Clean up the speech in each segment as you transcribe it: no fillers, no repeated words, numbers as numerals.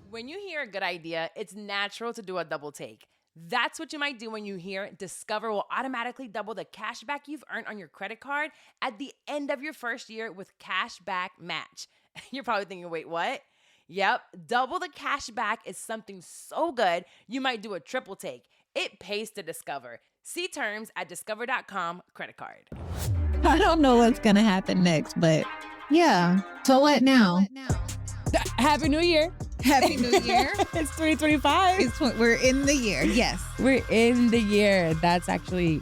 When you hear a good idea, it's natural to do a double take. That's what you might do when you hear Discover will automatically double the cash back you've earned on your credit card at the end of your first year with Cash Back Match. You're probably thinking, wait, what? Yep, double the cash back is something so good, you might do a triple take. It pays to Discover. See terms at discover.com credit card. I don't know what's going to happen next, but yeah. So what now? Happy New Year. Happy New Year. It's 2025. We're in the year. Yes. We're in the year. That's actually,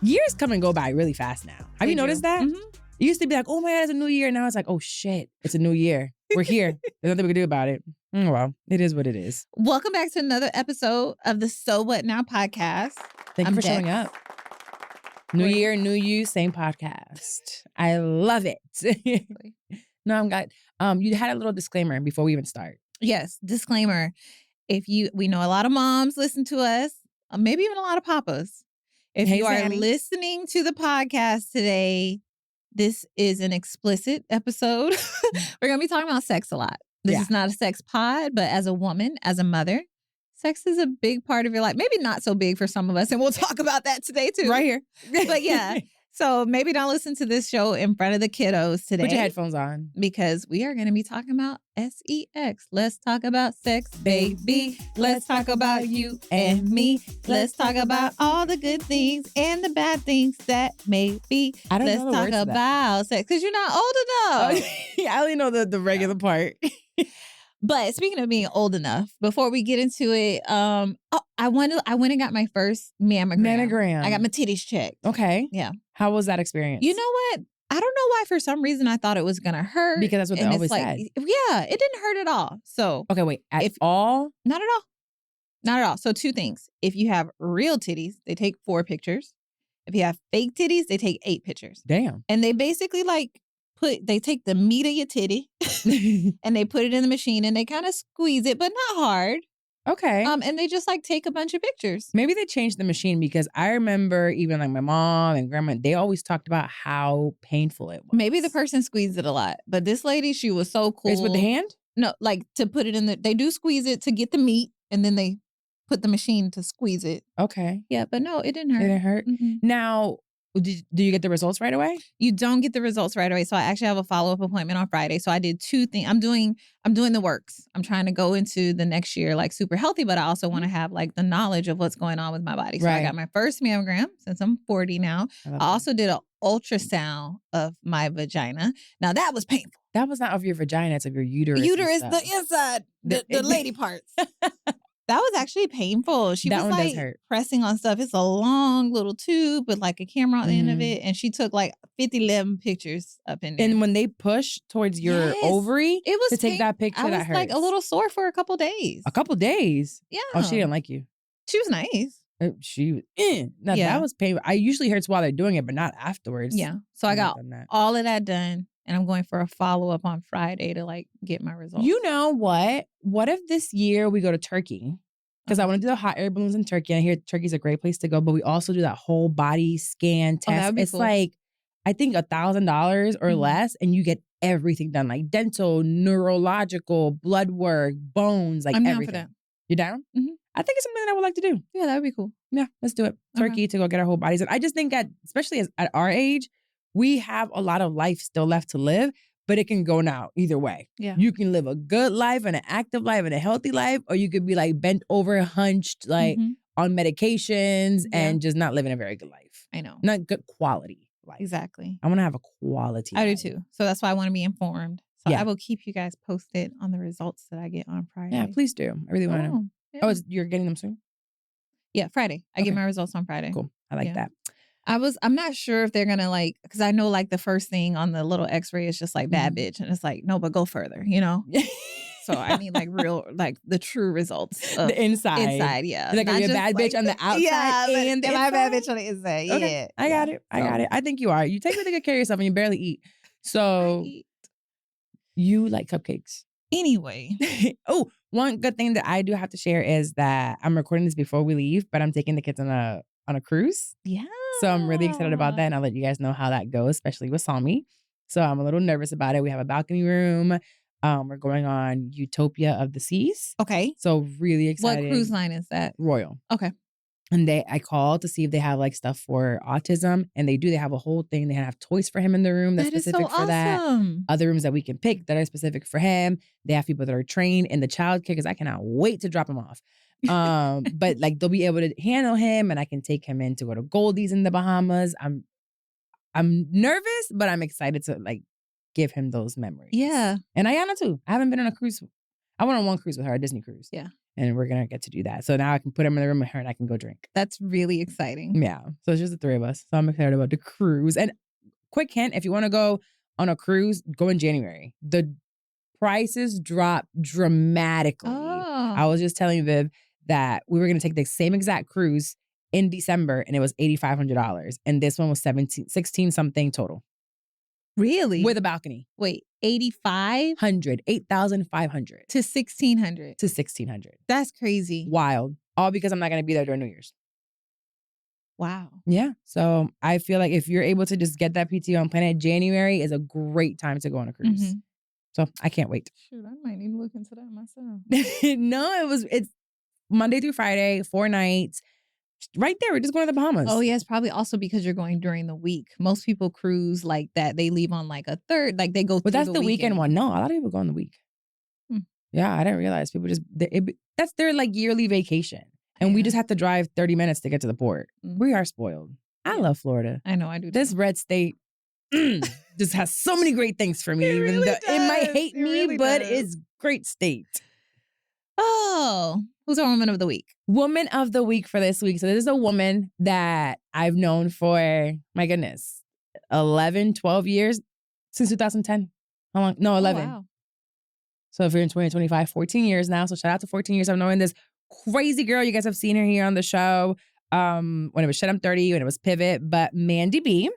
years come and go by really fast now. Have you noticed that? Mm-hmm. It used to be like, oh my God, it's a new year. Now it's like, oh shit, it's a new year. We're here. There's nothing we can do about it. Well, it is what it is. Welcome back to another episode of the So What Now podcast. Thank you for showing up. New year, new you, same podcast. I love it. No, I'm glad. You had a little disclaimer before we even start. Yes, disclaimer. We know a lot of moms listen to us, maybe even a lot of papas. If you are listening to the podcast today, this is an explicit episode. We're going to be talking about sex a lot. This is not a sex pod, but as a woman, as a mother, sex is a big part of your life. Maybe not so big for some of us, and we'll talk about that today too. Right here. But yeah. So maybe don't listen to this show in front of the kiddos today. Put your headphones on. Because we are going to be talking about sex. Let's talk about sex, baby. Let's talk about you and me. Let's talk about all the good things and the bad things that may be. Let's talk about sex. Because you're not old enough. I only know the regular part. But speaking of being old enough, before we get into it, I went and got my first mammogram. I got my titties checked. Okay. Yeah. How was that experience? You know what? I don't know why for some reason I thought it was going to hurt. Because that's what they always said. Yeah, it didn't hurt at all. So okay, wait. At all? Not at all. Not at all. So two things. If you have real titties, they take 4 pictures. If you have fake titties, they take 8 pictures. Damn. And they basically they take the meat of your titty and they put it in the machine and they kind of squeeze it, but not hard. Okay. And they just take a bunch of pictures. Maybe they changed the machine because I remember even my mom and grandma, they always talked about how painful it was. Maybe the person squeezed it a lot, but this lady, she was so cool. It's with the hand? No, to put it in they do squeeze it to get the meat and then they put the machine to squeeze it. Okay. Yeah, but no, it didn't hurt. It didn't hurt? Mm-hmm. Now, do you get the results right away? You don't get the results right away. So I actually have a follow-up appointment on Friday. So I did 2 things. I'm doing the works. I'm trying to go into the next year super healthy, but I also want to have the knowledge of what's going on with my body. So I got my first mammogram since I'm 40 now. I also did an ultrasound of my vagina. Now that was painful. That was not of your vagina, it's of your uterus. Uterus, the inside, the lady parts. That was actually painful. She was pressing on stuff. It's a long little tube with a camera on the end of it. And she took 11 pictures up in there. And when they push towards your ovary it was to take that picture, I was that hurts. a little sore for a couple days. A couple days? Yeah. Oh, she didn't like you. She was nice. That was painful. I usually hurts while they're doing it, but not afterwards. Yeah. So I got all of that done. And I'm going for a follow-up on Friday to get my results. You know what? What if this year we go to Turkey? Because I want to do the hot air balloons in Turkey. And I hear Turkey's a great place to go. But we also do that whole body scan test. That would be it's cool. I think $1,000 or less. And you get everything done. Dental, neurological, blood work, bones, I'm everything. down for that. You down? Mm-hmm. I think it's something that I would like to do. Yeah, that would be cool. Yeah, let's do it. Turkey to go get our whole bodies. And I just think especially at our age, we have a lot of life still left to live. But it can go now either way. Yeah. You can live a good life and an active life and a healthy life, or you could be bent over, hunched, on medications and just not living a very good life. I know. Not good quality life. Exactly. I want to have a quality life. I do too. So that's why I want to be informed. So I will keep you guys posted on the results that I get on Friday. Yeah, please do. I really want to know. Yeah. Oh, you're getting them soon? Yeah, Friday. I get my results on Friday. Cool. I like that. I'm not sure if they're going to because I know the first thing on the little x-ray is just bad bitch. And it's no, but go further, So I need real, the true results. The inside. Inside, yeah. Are you a bad bitch on the outside? Yeah, and am I a bad bitch on the inside? Okay. Yeah. I got it. I got it. I think you are. You take really good care of yourself and you barely eat. So you like cupcakes. Anyway. Oh, one good thing that I do have to share is that I'm recording this before we leave, but I'm taking the kids on a cruise. Yeah. So I'm really excited about that. And I'll let you guys know how that goes, especially with Sami. So I'm a little nervous about it. We have a balcony room. We're going on Utopia of the Seas. Okay. So really excited. What cruise line is that? Royal. Okay. And I called to see if they have like stuff for autism, and they do. They have a whole thing. They have toys for him in the room that's specific for that. Other rooms that we can pick that are specific for him. They have people that are trained in the child care because I cannot wait to drop him off. But like they'll be able to handle him, and I can take him in to go to Goldie's in the Bahamas. I'm nervous, but I'm excited to like give him those memories. Yeah. And Ayana too. I haven't been on a cruise. I went on one cruise with her, a Disney cruise. Yeah. And we're going to get to do that. So now I can put him in the room with her and I can go drink. That's really exciting. Yeah. So it's just the three of us. So I'm excited about the cruise. And quick hint, if you want to go on a cruise, go in January. The prices drop dramatically. Oh. I was just telling Viv that we were going to take the same exact cruise in December and it was $8,500. And this one was 16 something total. Really? With a balcony. Wait, 8,500 $8,500 to 1,600 to 1,600. That's crazy. Wild. All because I'm not going to be there during New Year's. Wow. Yeah. So I feel like if you're able to just get that PTO and plan it, January is a great time to go on a cruise. Mm-hmm. So I can't wait. Shoot, I might need to look into that myself. No, it's Monday through Friday, 4 nights. Right there, we're just going to the Bahamas. Oh, yeah, it's probably also because you're going during the week. Most people cruise like that. They leave on like a third, like they go But through that's the weekend one. No, a lot of people go on the week. Yeah, I didn't realize people just, that's their like yearly vacation. And we just have to drive 30 minutes to get to the port. We are spoiled. I love Florida. I know, I do too. This red state just has so many great things for me. Even though it might hate me, but it's great state. Oh, who's our woman of the week? Woman of the week for this week. So this is a woman that I've known for, my goodness, 11, 12 years since 2010. How long? No, 11. Oh, wow. So if you're in 2025, 14 years now. So shout out to 14 years of knowing this crazy girl. You guys have seen her here on the show when it was Shut I'm 30, when it was Pivot, but Mandy B.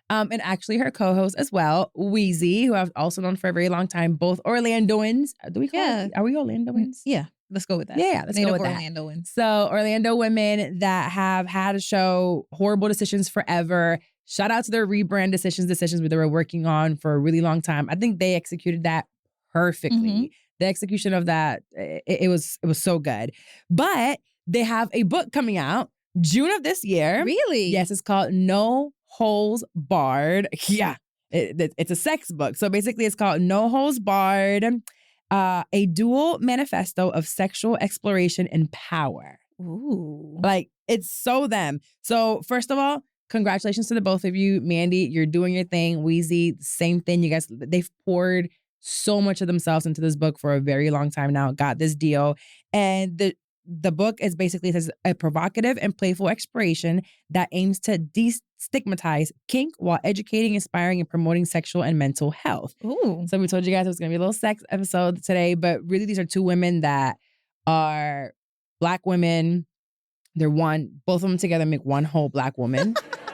And actually her co-host as well, Wheezy, who I've also known for a very long time, both Orlandoans. Do we call it? Are we Orlandoans? Yeah, let's go with that. Yeah, let's go with that. Orlandoans. So Orlando women that have had a show, Horrible Decisions Forever. Shout out to their rebrand decisions where they were working on for a really long time. I think they executed that perfectly. Mm-hmm. The execution of that, it was so good. But they have a book coming out June of this year. Really? Yes, it's called No Holes Barred. Yeah, it's a sex book. So basically it's called No Holes Barred, a dual manifesto of sexual exploration and power. Ooh. Like, it's so them. So first of all, congratulations to the both of you. Mandy, you're doing your thing. Wheezy, same thing. You guys, they've poured so much of themselves into this book for a very long time now. Got this deal. And the book is basically, it says, a provocative and playful exploration that aims to destigmatize kink while educating, inspiring, and promoting sexual and mental health. Ooh. So we told you guys it was going to be a little sex episode today, but really these are two women that are Black women. They're both of them together make one whole Black woman,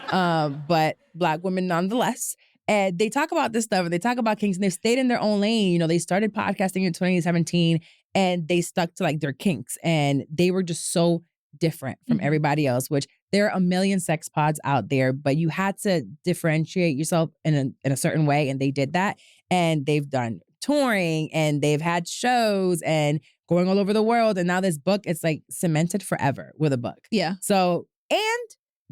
but Black women nonetheless. And they talk about this stuff and they talk about kinks and they've stayed in their own lane. You know, they started podcasting in 2017 and they stuck to like their kinks and they were just so different from everybody else, which there are a million sex pods out there, but you had to differentiate yourself in a certain way. And they did that. And they've done touring and they've had shows and going all over the world. And now this book, it's like cemented forever with a book. Yeah. So, and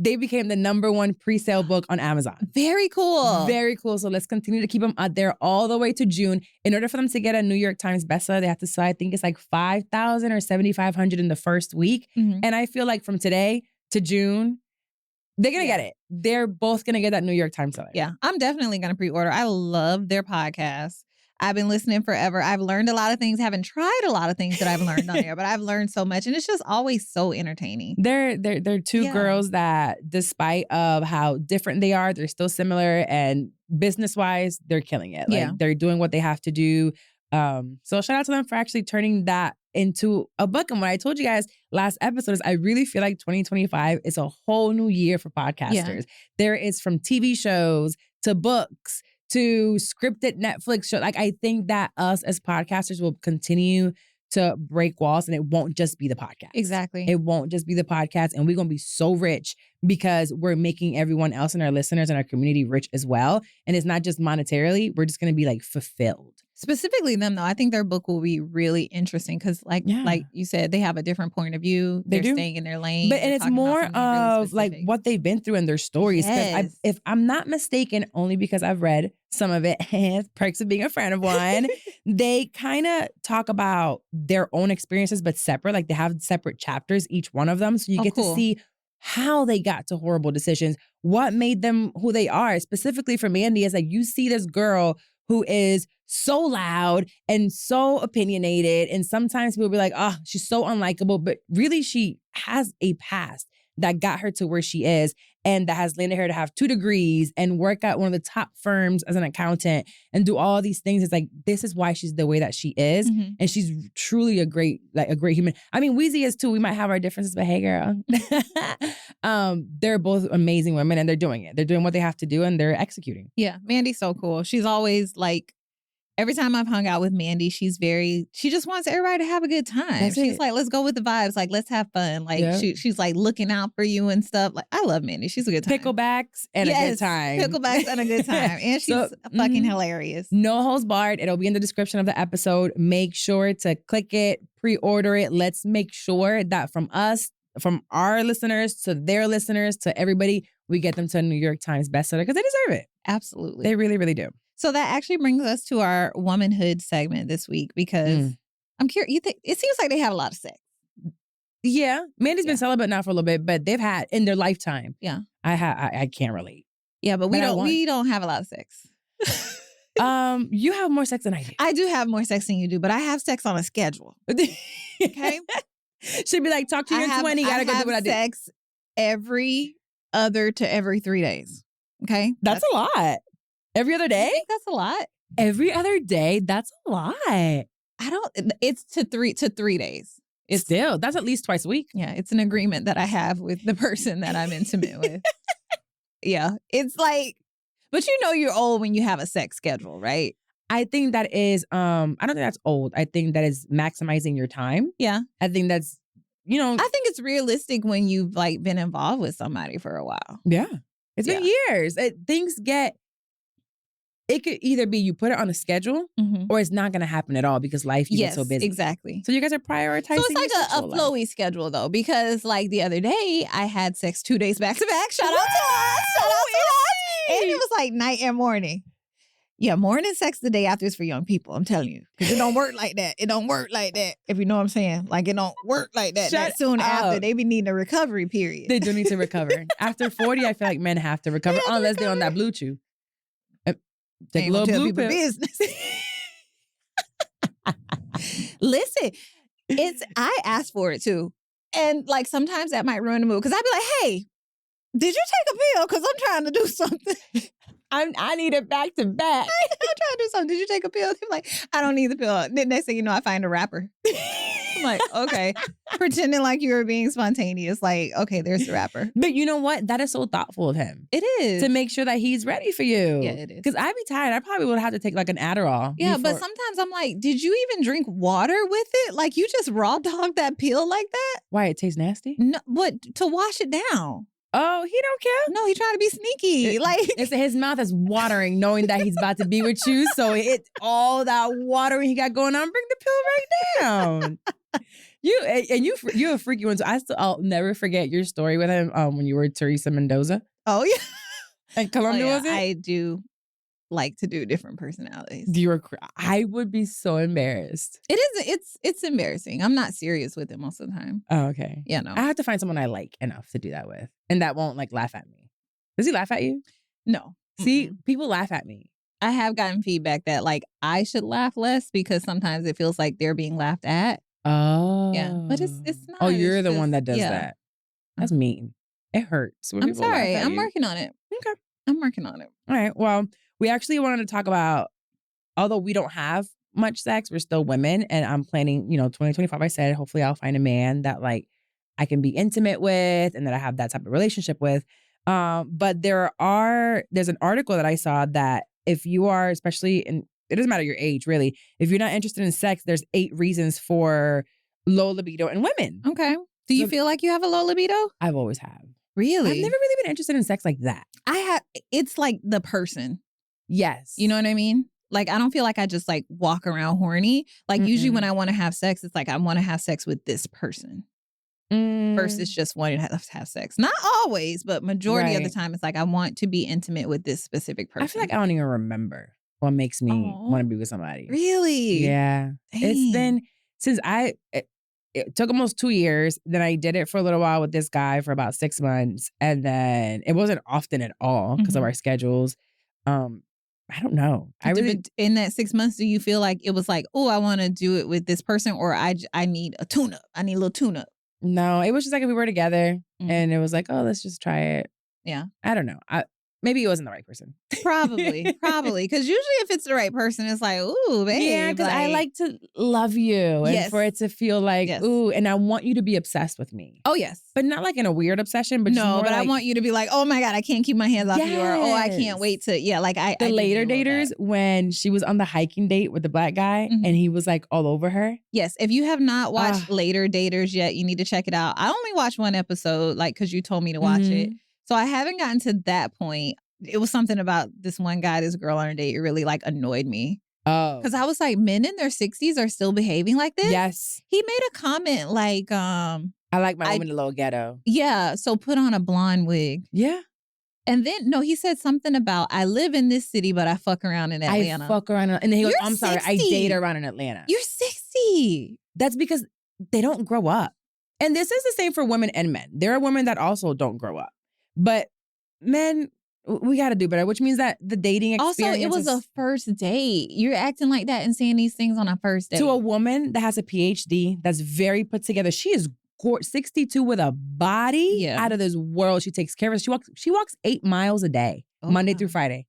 they became the #1 pre-sale book on Amazon. Very cool. Very cool. So let's continue to keep them out there all the way to June. In order for them to get a New York Times bestseller, they have to sell, I think it's like 5,000 or 7,500 in the first week. Mm-hmm. And I feel like from today to June, they're going to get it. They're both going to get that New York Times seller. Yeah, I'm definitely going to pre-order. I love their podcast. I've been listening forever. I've learned a lot of things. Haven't tried a lot of things that I've learned on there, but I've learned so much, and it's just always so entertaining. They're two girls that, despite of how different they are, they're still similar, and business-wise, they're killing it. Like, they're doing what they have to do. So shout out to them for actually turning that into a book. And what I told you guys last episode is I really feel like 2025 is a whole new year for podcasters. Yeah. There is from TV shows to books to scripted Netflix show. Like, I think that us as podcasters will continue to break walls, and it won't just be the podcast. Exactly. It won't just be the podcast, and we're going to be so rich because we're making everyone else and our listeners and our community rich as well. And it's not just monetarily, we're just going to be like fulfilled. Specifically them though, I think their book will be really interesting because like you said, they have a different point of view. They're staying in their lane. And it's more of like what they've been through and their stories. Yes. If I'm not mistaken, only because I've read some of it, perks of being a friend of one, they kind of talk about their own experiences, but separate. Like they have separate chapters, each one of them. So you get to see how they got to horrible decisions, what made them who they are. Specifically for Mandy, is like you see this girl who is so loud and so opinionated. And sometimes people be like, oh, she's so unlikable. But really, she has a past that got her to where she is and that has landed her to have 2 degrees and work at one of the top firms as an accountant and do all these things. It's like, this is why she's the way that she is. Mm-hmm. And she's truly a great human. I mean, Weezy is too. We might have our differences, but hey, girl. They're both amazing women and they're doing it. They're doing what they have to do and they're executing. Yeah, Mandy's so cool. She's always like, every time I've hung out with Mandy, she just wants everybody to have a good time. She's like, let's go with the vibes. Like, let's have fun. Like, she's like looking out for you and stuff. Like, I love Mandy. She's a good time. Picklebacks and a good time. Picklebacks and a good time. And she's fucking hilarious. No holds barred. It'll be in the description of the episode. Make sure to click it, pre-order it. Let's make sure that from us, from our listeners to their listeners to everybody, we get them to a New York Times bestseller because they deserve it. Absolutely. They really, really do. So that actually brings us to our womanhood segment this week because I'm curious. You think it seems like they have a lot of sex? Yeah, Mandy's been celibate now for a little bit, but they've had in their lifetime. Yeah, I can't relate. Yeah, but we don't have a lot of sex. You have more sex than I do. I do have more sex than you do, but I have sex on a schedule. Okay, she'd be like, talk to you in 20. Gotta go do what I do. Sex every 3 days. Okay, that's a lot. Every other day? I think that's a lot. Every other day? That's a lot. It's to 3 days. It's still, that's at least twice a week. Yeah, it's an agreement that I have with the person that I'm intimate with. Yeah, it's like, but you know you're old when you have a sex schedule, right? I think that is, I don't think that's old. I think that is maximizing your time. Yeah. I think that's, I think it's realistic when you've like been involved with somebody for a while. Yeah. It's been years. It could either be you put it on a schedule or it's not going to happen at all because life gets so busy. Exactly. So you guys are prioritizing. So it's like a flowy schedule though, because like the other day I had sex 2 days back to back. Shout out to us. And it was like night and morning. Yeah, morning sex the day after is for young people. I'm telling you. Because it don't work like that. It don't work like that. If you know what I'm saying. Like it don't work like that. That soon after. They be needing a recovery period. They do need to recover. After 40, I feel like men have to recover unless they're on that blue chew. Take a little blue pill. Business. Listen, I asked for it too. And like sometimes that might ruin the mood. Because I'd be like, hey, did you take a pill? Because I'm trying to do something. I need it back to back. I'm trying to do something. Did you take a pill? I'm like, I don't need the pill. Then next thing you know, I find a rapper. I'm like, okay. Pretending like you were being spontaneous. Like, okay, there's the rapper. But you know what? That is so thoughtful of him. It is. To make sure that he's ready for you. Yeah, it is. Because I'd be tired. I probably would have to take like an Adderall. Yeah, but sometimes I'm like, did you even drink water with it? Like you just raw dogged that pill like that? Why? It tastes nasty? No, but to wash it down. Oh, he don't care? No, he's trying to be sneaky. It's his mouth is watering knowing that he's about to be with you. So it's all that watering he got going on. Bring the pill right down. You're a freaky one. So I'll never forget your story with him when you were Teresa Mendoza. Oh, yeah. And Colombia, was it? I do like to do different personalities. I would be so embarrassed. It is. It's embarrassing. I'm not serious with it most of the time. Oh, okay. Yeah, no. I have to find someone I like enough to do that with, and that won't like laugh at me. Does he laugh at you? No. See, people laugh at me. I have gotten feedback that like I should laugh less because sometimes it feels like they're being laughed at. Oh, yeah, but it's not. Oh, you're the one that does that. That's mean. It hurts. I'm sorry. I'm working on it. Okay, I'm working on it. All right. Well. We actually wanted to talk about, although we don't have much sex, we're still women. And I'm planning, 2025, I said, hopefully I'll find a man that like I can be intimate with and that I have that type of relationship with. But there's an article that I saw that if you are, especially it doesn't matter your age, really. If you're not interested in sex, there's 8 reasons for low libido in women. Okay. Do you feel like you have a low libido? I've always have. Really? I've never really been interested in sex like that. It's like the person. Yes. You know what I mean? Like, I don't feel like I just like walk around horny. Like usually when I want to have sex, it's like I want to have sex with this person versus just wanting to have sex. Not always, but majority of the time, it's like I want to be intimate with this specific person. I feel like I don't even remember what makes me want to be with somebody. Really? Yeah. Dang. It's been since it took almost 2 years. Then I did it for a little while with this guy for about 6 months. And then it wasn't often at all because of our schedules. I don't know. In that 6 months, do you feel like it was like, oh, I want to do it with this person, or I need a tune-up. I need a little tune-up. No, it was just like if we were together and it was like, oh, let's just try it. Yeah. I don't know. Maybe it wasn't the right person. Probably. Because usually if it's the right person, it's like, ooh, babe. Yeah, because I like to love you and for it to feel like, ooh, and I want you to be obsessed with me. Oh, yes. But not like in a weird obsession, but no, but I want you to be like, oh my God, I can't keep my hands off you, or oh, I can't wait to, The later daters, when she was on the hiking date with the black guy and he was like all over her. Yes, if you have not watched Later Daters yet, you need to check it out. I only watched one episode, like, because you told me to watch it. So I haven't gotten to that point. It was something about this one guy, this girl on a date. It really like annoyed me. Oh. Because I was like, men in their 60s are still behaving like this? Yes. He made a comment like, I like my woman a little ghetto. Yeah, so put on a blonde wig. Yeah. And then, no, he said something about, I live in this city, but I fuck around in Atlanta. I fuck around. And then he goes, I'm 60. sorry, I date around in Atlanta. You're 60. That's because they don't grow up. And this is the same for women and men. There are women that also don't grow up. But men, we got to do better, which means that the dating experience. Also, it was a first date. You're acting like that and saying these things on a first date. To a woman that has a PhD, that's very put together. She is 62 with a body out of this world. She takes care of it. She walks 8 miles a day, Monday through Friday.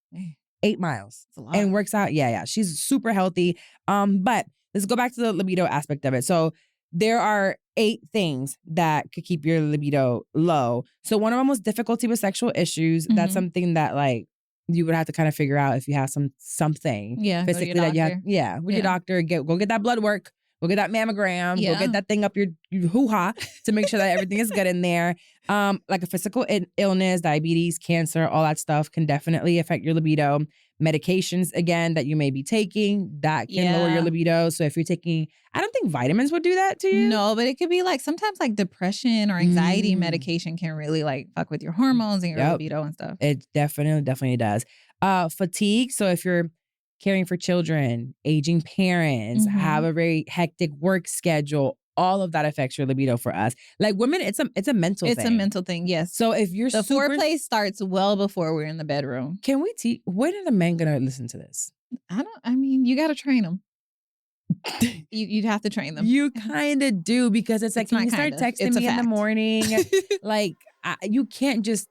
8 miles. That's a lot. And works out. Yeah. She's super healthy. But let's go back to the libido aspect of it. So there are 8 things that could keep your libido low. So one of them was difficulty with sexual issues. That's something that like you would have to kind of figure out if you have something physically that you have. With your doctor, go get that blood work. Go get that mammogram. Go get that thing up your hoo-ha to make sure that everything is good in there. Like a physical illness, diabetes, cancer, all that stuff can definitely affect your libido. Medications, again, that you may be taking, that can lower your libido. So if you're taking, I don't think vitamins would do that to you. No, but it could be like sometimes like depression or anxiety medication can really like fuck with your hormones and your libido and stuff. It definitely does. Fatigue. So if you're caring for children, aging parents, have a very hectic work schedule, all of that affects your libido for us. Like women, it's a mental thing. It's a mental thing, yes. So if you're the foreplay starts well before we're in the bedroom. Can we teach? When are the men gonna listen to this? I mean, you got to train them. You'd have to train them. You kind of do, because it's like, can you start texting me in the morning? Like, you can't just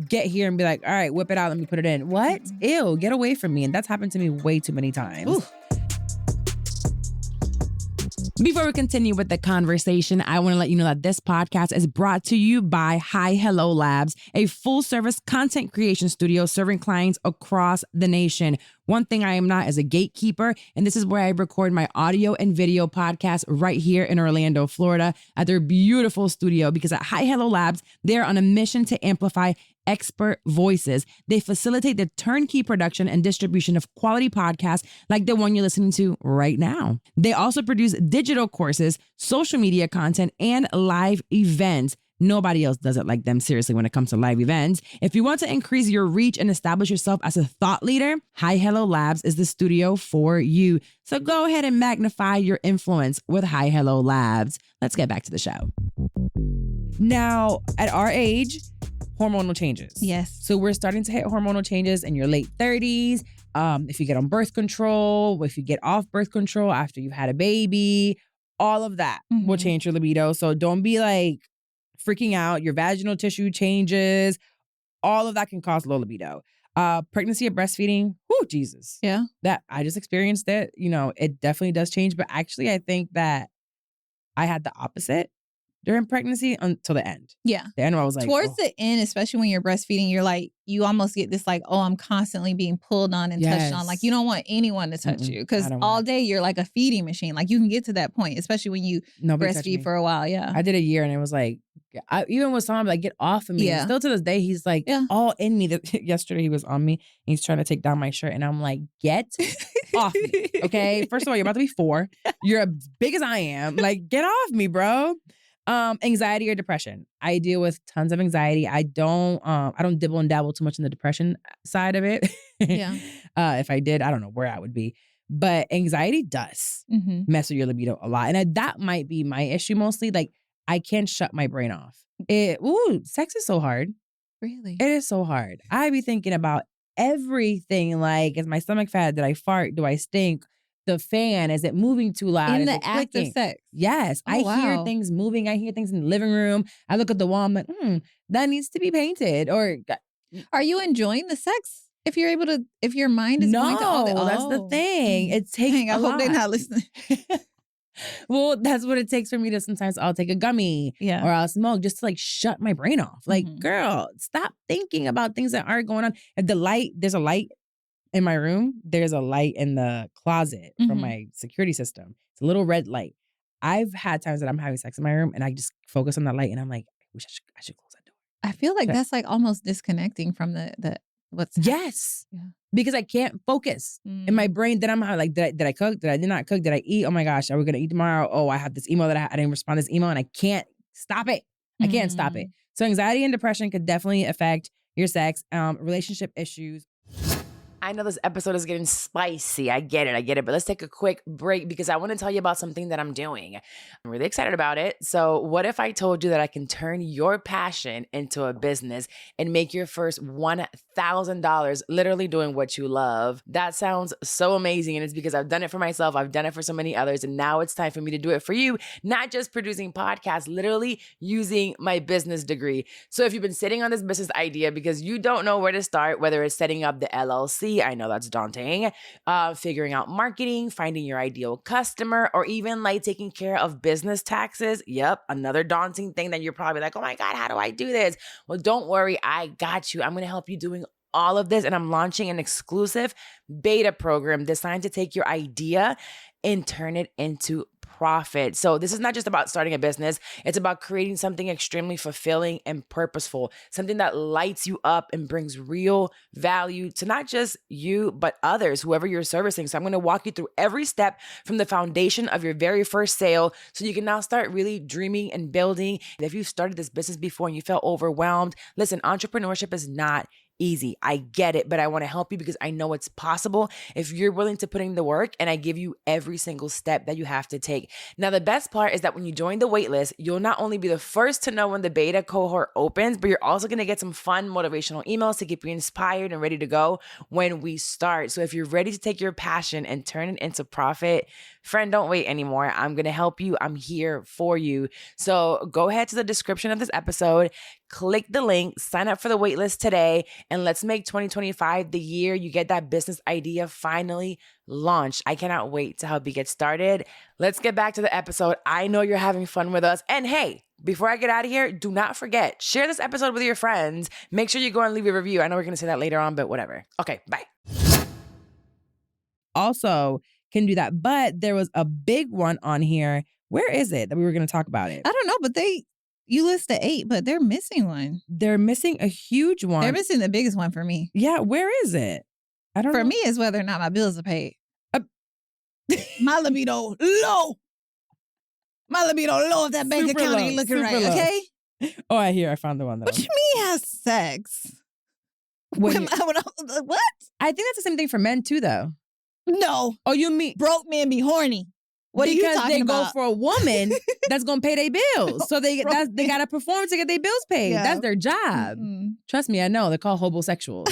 get here and be like, all right, whip it out, let me put it in. What? Ew, get away from me. And that's happened to me way too many times. Ooh. Before we continue with the conversation, I want to let you know that this podcast is brought to you by Hi Hello Labs, a full-service content creation studio serving clients across the nation. One thing I am not is a gatekeeper, and this is where I record my audio and video podcast right here in Orlando, Florida, at their beautiful studio, because at Hi Hello Labs, they're on a mission to amplify expert voices. They facilitate the turnkey production and distribution of quality podcasts like the one you're listening to right now. They also produce digital courses, social media content, and live events. Nobody else does it like them, seriously, when it comes to live events. If you want to increase your reach and establish yourself as a thought leader, Hi Hello Labs is the studio for you. So go ahead and magnify your influence with Hi Hello Labs. Let's get back to the show. Now, at our age, hormonal changes. Yes. So we're starting to hit hormonal changes in your late 30s. If you get on birth control, if you get off birth control after you've had a baby, all of that will change your libido. So don't be like freaking out. Your vaginal tissue changes. All of that can cause low libido. Pregnancy and breastfeeding. Whoo, Jesus. Yeah. That I just experienced it. You know, it definitely does change. But actually, I think that I had the opposite. during pregnancy until the end. Yeah. The end where I was like, towards the end, especially when you're breastfeeding, you're like, you almost get this like, oh, I'm constantly being pulled on and touched on. Like you don't want anyone to touch you because all day you're like a feeding machine. Like you can get to that point, especially when you breastfeed for a while. Yeah. I did a year and it was like, even with someone like, get off of me. Yeah. Still to this day, he's like all in me. Yesterday he was on me and he's trying to take down my shirt and I'm like, get off me. Okay. First of all, you're about to be 4. You're as big as I am. Like, get off me, bro. Anxiety or depression. I deal with tons of anxiety. I don't dibble and dabble too much in the depression side of it. Yeah. If I did, I don't know where I would be. But anxiety does mess with your libido a lot. And that might be my issue mostly. Like, I can't shut my brain off. Sex is so hard. Really? It is so hard. I be thinking about everything. Like, is my stomach fat? Did I fart? Do I stink? The fan, is it moving too loud? In the act of sex? Yes. I hear things moving. I hear things in the living room. I look at the wall. I'm like, that needs to be painted. Or are you enjoying the sex? If you're able to, if your mind is going to all the, that's the thing. It takes I hope they're not listening. Well, that's what it takes for me to sometimes I'll take a gummy or I'll smoke just to like shut my brain off. Like, girl, stop thinking about things that aren't going on. At there's a light in my room. There's a light in the closet from my security system. It's a little red light. I've had times that I'm having sex in my room and I just focus on that light and I'm like, I wish I should close that door. I feel like that's like almost disconnecting from the what's yes. Yeah. Because I can't focus in my brain. Then I'm like, did I cook? Did I not cook? Did I eat? Oh my gosh, are we gonna eat tomorrow? Oh, I have this email that I didn't respond to this email and I can't stop it. I can't stop it. So anxiety and depression could definitely affect your sex, relationship issues. I know this episode is getting spicy. I get it. But let's take a quick break because I want to tell you about something that I'm doing. I'm really excited about it. So what if I told you that I can turn your passion into a business and make your first $1,000 literally doing what you love? That sounds so amazing. And it's because I've done it for myself. I've done it for so many others. And now it's time for me to do it for you. Not just producing podcasts, literally using my business degree. So if you've been sitting on this business idea because you don't know where to start, whether it's setting up the LLC, I know that's daunting. Figuring out marketing, finding your ideal customer, or even like taking care of business taxes. Yep, another daunting thing that you're probably like, oh my God, how do I do this? Well, don't worry, I got you. I'm going to help you doing all of this. And I'm launching an exclusive beta program designed to take your idea and turn it into profit. So this is not just about starting a business. It's about creating something extremely fulfilling and purposeful, something that lights you up and brings real value to not just you, but others, whoever you're servicing. So I'm going to walk you through every step from the foundation of your very first sale so you can now start really dreaming and building. And if you've started this business before and you felt overwhelmed, listen, entrepreneurship is not easy. I get it, but I want to help you because I know it's possible if you're willing to put in the work, and I give you every single step that you have to take. Now, the best part is that when you join the waitlist, you'll not only be the first to know when the beta cohort opens, but you're also going to get some fun motivational emails to keep you inspired and ready to go when we start. So if you're ready to take your passion and turn it into profit, friend, don't wait anymore. I'm going to help you. I'm here for you. So go ahead to the description of this episode, click the link, sign up for the waitlist today, and let's make 2025 the year you get that business idea finally launched. I cannot wait to help you get started. Let's get back to the episode. I know you're having fun with us. And hey, before I get out of here, do not forget, share this episode with your friends. Make sure you go and leave a review. I know we're going to say that later on, but whatever. Okay, bye. Also, can do that. But there was a big one on here. Where is it that we were going to talk about it? I don't know, but you listed 8, but they're missing one. They're missing a huge one. They're missing the biggest one for me. Yeah, where is it? I don't know. For me, it's whether or not my bills are paid. My libido low. My libido low if that bank account ain't looking right, low. Okay? Oh, I found the one. What you mean has sex? What? I think that's the same thing for men too, though. No. Oh, you mean broke men be horny? What are you talking about? Because they go for a woman that's gonna pay their bills, so they gotta perform to get their bills paid. Yeah. That's their job. Mm-hmm. Trust me, I know. They're called homosexuals.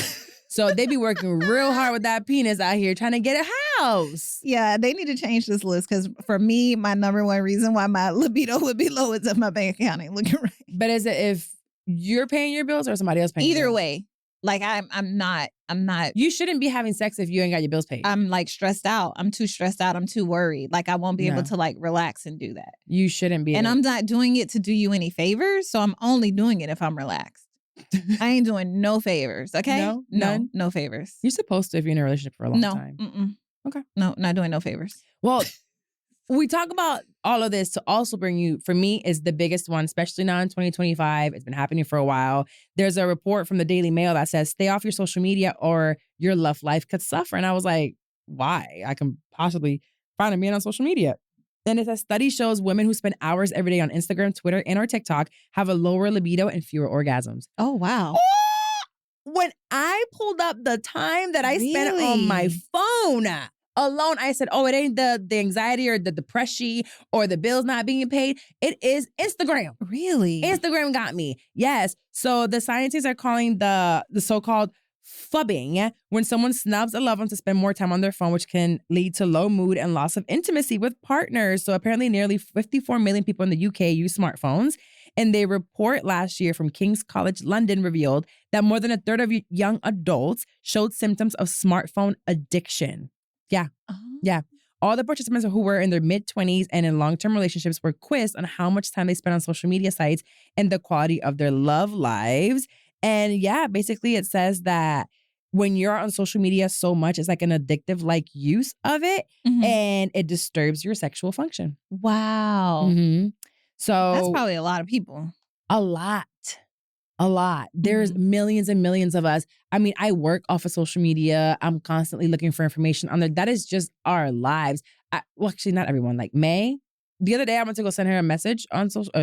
So they be working real hard with that penis out here trying to get a house. Yeah, they need to change this list because for me, my number one reason why my libido would be low is if my bank account ain't looking right. But is it if you're paying your bills or somebody else paying? Either way, like I'm not I'm not. You shouldn't be having sex if you ain't got your bills paid. I'm like stressed out. I'm too stressed out. I'm too worried. Like I won't be able to like relax and do that. You shouldn't be. And I'm not doing it to do you any favors. So I'm only doing it if I'm relaxed. I ain't doing no favors. Okay. No, none? No favors. You're supposed to if you're in a relationship for a long time. Mm-mm. Okay. No, not doing no favors. Well, we talk about all of this to also bring you, for me, is the biggest one, especially now in 2025. It's been happening for a while. There's a report from the Daily Mail that says, stay off your social media or your love life could suffer. And I was like, why? I can possibly find a man on social media. And it says, study shows women who spend hours every day on Instagram, Twitter, and or TikTok have a lower libido and fewer orgasms. Oh, wow. When I pulled up the time that I spent on my phone alone, I said, oh, it ain't the anxiety or the depression or the bills not being paid. It is Instagram. Really? Instagram got me. Yes. So the scientists are calling the so-called phubbing when someone snubs a loved one to spend more time on their phone, which can lead to low mood and loss of intimacy with partners. So apparently nearly 54 million people in the UK use smartphones. And they report last year from King's College London revealed that more than a third of young adults showed symptoms of smartphone addiction. Yeah. Uh-huh. Yeah. All the participants who were in their mid-20s and in long-term relationships were quizzed on how much time they spent on social media sites and the quality of their love lives. And yeah, basically it says that when you're on social media so much, it's like an addictive like use of it, and it disturbs your sexual function. Wow. Mm-hmm. So that's probably a lot of people. A lot. There's millions and millions of us. I mean, I work off of social media. I'm constantly looking for information on there. That is just our lives. Well, actually, not everyone. Like May, the other day, I went to go send her a message on social. And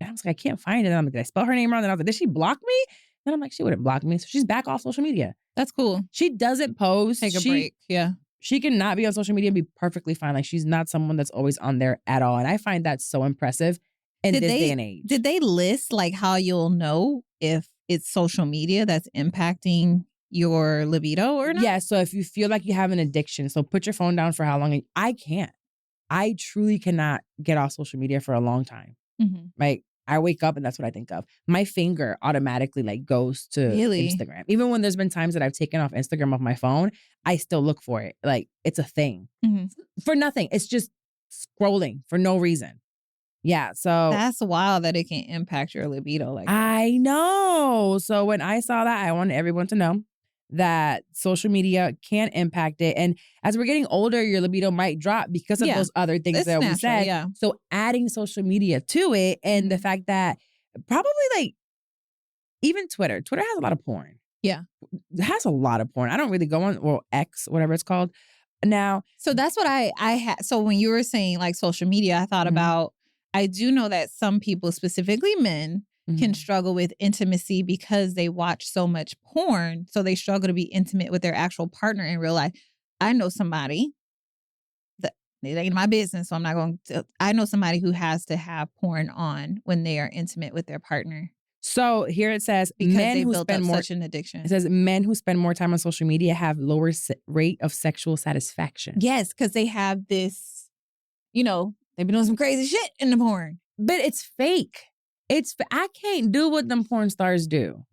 I was like, I can't find it. And I'm like, did I spell her name wrong? And I was like, did she block me? And I'm like, she wouldn't block me. So she's back off social media. That's cool. She doesn't post. Take a break. Yeah. She cannot be on social media and be perfectly fine. Like she's not someone that's always on there at all. And I find that so impressive in this day and age. Did they list like how you'll know if it's social media that's impacting your libido or not? Yeah. So if you feel like you have an addiction, so put your phone down for how long? I can't. I truly cannot get off social media for a long time. Like I wake up and that's what I think of. My finger automatically like goes to Instagram. Even when there's been times that I've taken off Instagram off my phone, I still look for it. Like it's a thing for nothing. It's just scrolling for no reason. Yeah. So that's wild that it can impact your libido. Like I know. So when I saw that, I wanted everyone to know that social media can impact it. And as we're getting older, your libido might drop because of those other things that we said. Yeah. So adding social media to it and the fact that probably like even Twitter has a lot of porn. Yeah. It has a lot of porn. I don't really go on, or X, whatever it's called now. So that's what I had. So when you were saying like social media, I thought about, I do know that some people, specifically men, can struggle with intimacy because they watch so much porn. So they struggle to be intimate with their actual partner in real life. I know somebody that it ain't my business, so I'm not going to. I know somebody who has to have porn on when they are intimate with their partner. So here it says because men they who built spend up more such an addiction. It says men who spend more time on social media have lower rate of sexual satisfaction. Yes, because they have this, they've been doing some crazy shit in the porn. But it's fake. I can't do what them porn stars do.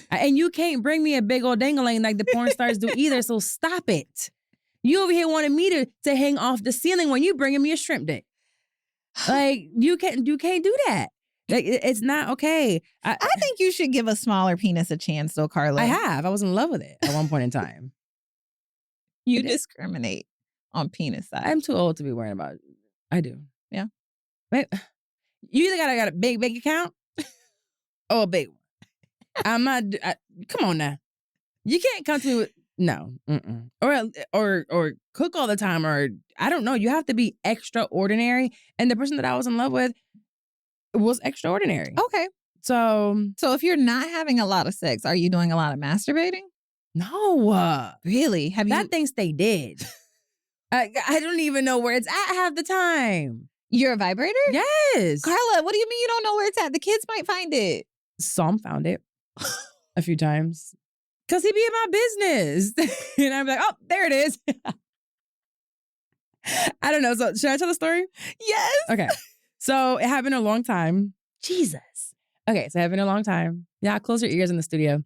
And you can't bring me a big old dangling like the porn stars do either, so stop it. You over here wanted me to hang off the ceiling when you bringing me a shrimp dick. Like, you can't do that. Like, it's not okay. I think you should give a smaller penis a chance though, Carla. I have. I was in love with it at one point in time. You discriminate on penis size. I'm too old to be worrying about it. I do. Yeah. But you either got a big account or a big one. I'm not. Come on now. You can't come to me with no. Or cook all the time, or I don't know. You have to be extraordinary. And the person that I was in love with was extraordinary. Okay. So if you're not having a lot of sex, are you doing a lot of masturbating? No. Really? Have you? That thing stay dead. I don't even know where it's at half the time. You're a vibrator? Yes. Carla, what do you mean you don't know where it's at? The kids might find it. Some found it a few times. Because he be in my business. And I'm like, oh, there it is. I don't know. So should I tell the story? Yes. Okay. So it happened a long time. Jesus. Okay, so it's been a long time. Yeah, close your ears in the studio.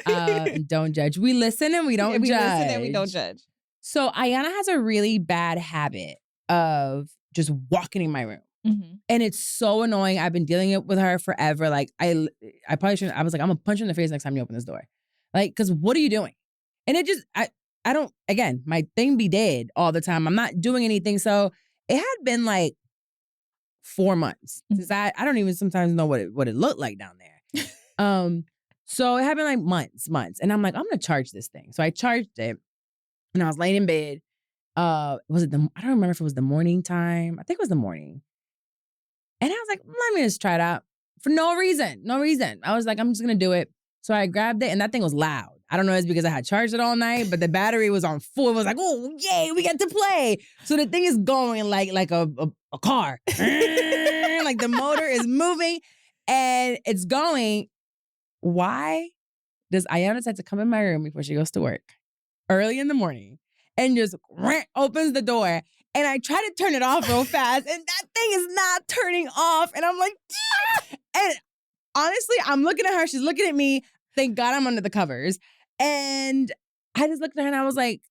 And don't judge. We listen and we don't judge. We listen and we don't judge. So Ayana has a really bad habit of just walking in my room. Mm-hmm. And it's so annoying. I've been dealing it with her forever. Like, I probably shouldn't. I was like, I'm gonna punch you in the face next time you open this door. Like, because what are you doing? And it just, I don't, again, my thing be dead all the time. I'm not doing anything. So it had been like 4 months since I don't even sometimes know what it looked like down there. So it had been like months. And I'm like, I'm gonna charge this thing. So I charged it and I was laying in bed. I don't remember if it was the morning time. I think it was the morning. And I was like, let me just try it out for no reason. I was like, I'm just gonna do it. So I grabbed it and that thing was loud. I don't know if it's because I had charged it all night, but the battery was on full. It was like, oh, yay, we got to play. So the thing is going like a car. Like the motor is moving and it's going. Why does Ayana decide to come in my room before she goes to work early in the morning and just opens the door? And I try to turn it off real fast and that thing is not turning off. And I'm like, ah! And honestly, I'm looking at her. She's looking at me. Thank God I'm under the covers. And I just looked at her and I was like,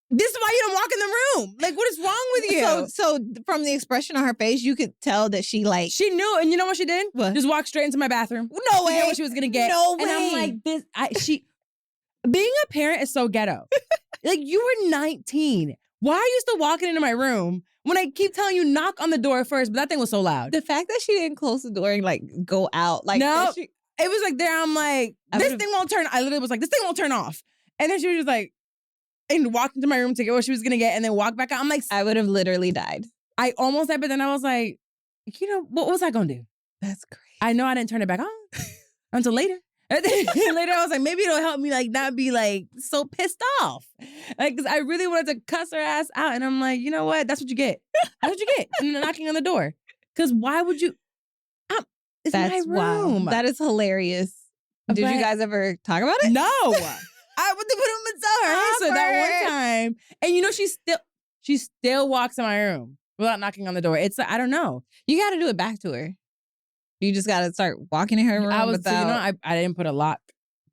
this is why you don't walk in the room. Like, what is wrong with you? So from the expression on her face, you could tell that she knew. And you know what she did? What? Just walked straight into my bathroom. No way. You know what she was going to get. No way. And I'm like, being a parent is so ghetto. Like, you were 19. Why are you still walking into my room when I keep telling you knock on the door first? But that thing was so loud. The fact that she didn't close the door and go out. No. It was like there, I'm like, this thing won't turn. I literally was like, this thing won't turn off. And then she was just like, and walked into my room to get what she was going to get and then walked back out. I'm like, I would have literally died. I almost died, but then I was like, what was I going to do? That's crazy. I know I didn't turn it back on until later. And then later I was like, maybe it'll help me not be so pissed off. Because I really wanted to cuss her ass out. And I'm like, you know what? That's what you get. That's what you get. And then knocking on the door. Because why would you? It's That's my room. Wow. That is hilarious. Did you guys ever talk about it? No. I would tell her. So that one time. And she still walks in my room without knocking on the door. It's I don't know. You got to do it back to her. You just got to start walking in her room I didn't put a lock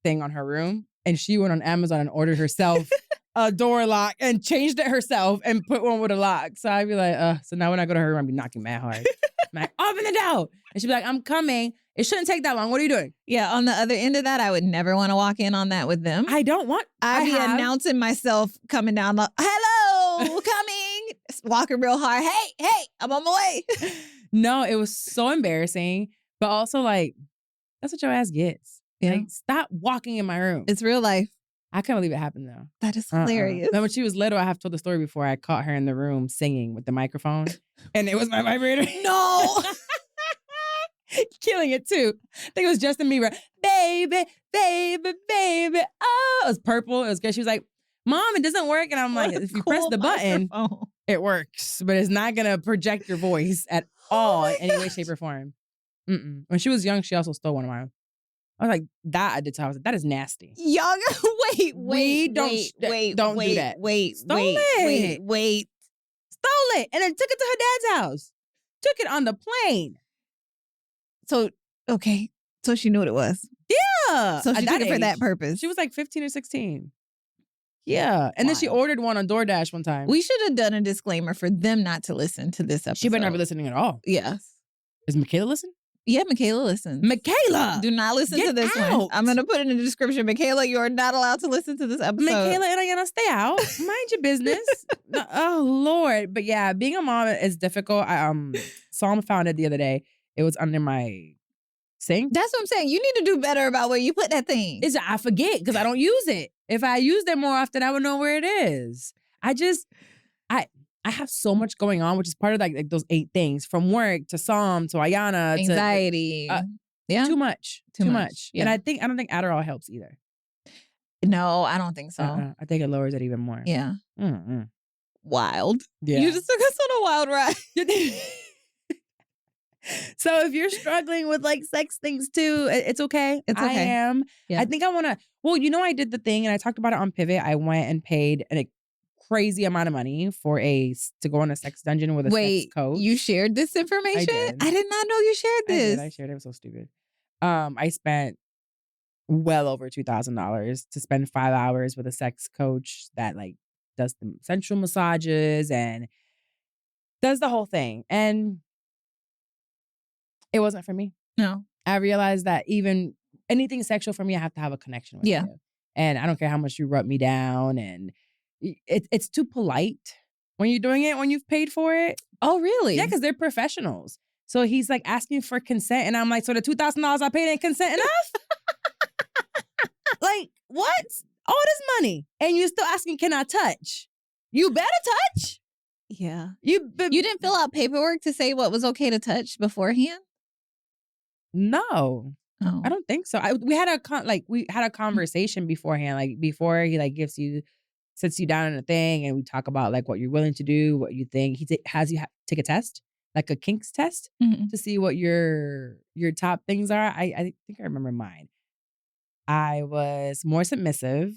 thing on her room. And she went on Amazon and ordered herself a door lock and changed it herself and put one with a lock. So I'd be like, so now when I go to her room, I'd be knocking mad hard. I'm like, open the door. And she'd be like, I'm coming. It shouldn't take that long. What are you doing? Yeah, on the other end of that, I would never want to walk in on that with them. I don't want. I'd be announcing myself coming down the, hello, coming. Walking real hard. Hey, I'm on my way. No, it was so embarrassing. But also that's what your ass gets. Yeah. Like, stop walking in my room. It's real life. I can't believe it happened though. That is hilarious. Then when she was little, I have told the story before. I caught her in the room singing with the microphone. And it was my vibrator. No. Killing it too. I think it was Justin Bieber. Baby, baby, baby. Oh, it was purple. It was good. She was like, Mom, it doesn't work. And I'm like, if you press the button, it works. But it's not going to project your voice at all in any way, shape, or form. Mm-mm. When she was young, she also stole one of mine. I was like, that I did tell her. I was like, that is nasty. Young, wait, don't do that. Stole it. Stole it. And then took it to her dad's house. Took it on the plane. So, okay. So she knew what it was. Yeah. So she took it for that purpose. She was like 15 or 16. Yeah. And then she ordered one on DoorDash one time. We should have done a disclaimer for them not to listen to this episode. She better not be listening at all. Yes. Is Michaela listening? Yeah, Michaela listens. Michaela! Do not listen to this one. I'm going to put it in the description. Michaela, you are not allowed to listen to this episode. Michaela and Ayana, stay out. Mind your business. No, oh, Lord. But yeah, being a mom is difficult. Psalm found it the other day. It was under my sink. That's what I'm saying. You need to do better about where you put that thing. I forget because I don't use it. If I used it more often, I would know where it is. I have so much going on, which is part of like those 8 things, from work to Psalm to Ayana anxiety. Yeah, too much. Yeah. And I don't think Adderall helps either. No, I don't think so. I think it lowers it even more. Yeah. Mm-mm. Wild. Yeah. You just took us on a wild ride. So if you're struggling with like sex things too, it's okay. It's okay. I am. Yeah. I think I want to. Well, I did the thing, and I talked about it on Pivot. I went and paid a crazy amount of money to go on a sex dungeon with a sex coach. You shared this information? I did not know you shared this. I shared it. It was so stupid. I spent well over $2,000 to spend 5 hours with a sex coach that like does the sensual massages and does the whole thing. And it wasn't for me. No. I realized that even anything sexual for me, I have to have a connection with you. And I don't care how much you rub me down. And it's too polite when you're doing it, when you've paid for it. Oh, really? Yeah, because they're professionals. So he's like asking for consent. And I'm like, so the $2,000 I paid ain't consent enough? Like, what? All this money. And you're still asking, can I touch? You better touch. Yeah. You didn't fill out paperwork to say what was okay to touch beforehand? No. Oh. I don't think so. We had a conversation beforehand, like before he like sits you down in a thing and we talk about like what you're willing to do, what you think. He has you take a test, like a kinks test to see what your top things are. I think I remember mine. I was more submissive.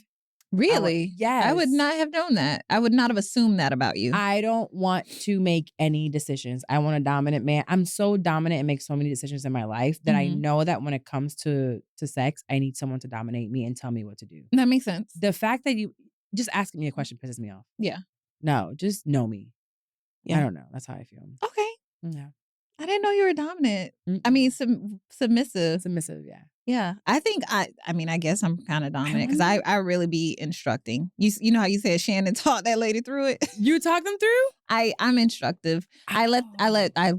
Really? Yes. I would not have known that. I would not have assumed that about you. I don't want to make any decisions. I want a dominant man. I'm so dominant and make so many decisions in my life that I know that when it comes to sex, I need someone to dominate me and tell me what to do. That makes sense. The fact that you just asking me a question pisses me off. Yeah. No, just know me. Yeah. I don't know. That's how I feel. Okay. Yeah. I didn't know you were dominant. I mean, submissive. Submissive, yeah. Yeah. I think I guess I'm kind of dominant because I really be instructing. You know how you said Shannon taught that lady through it? You talk them through? I'm instructive. I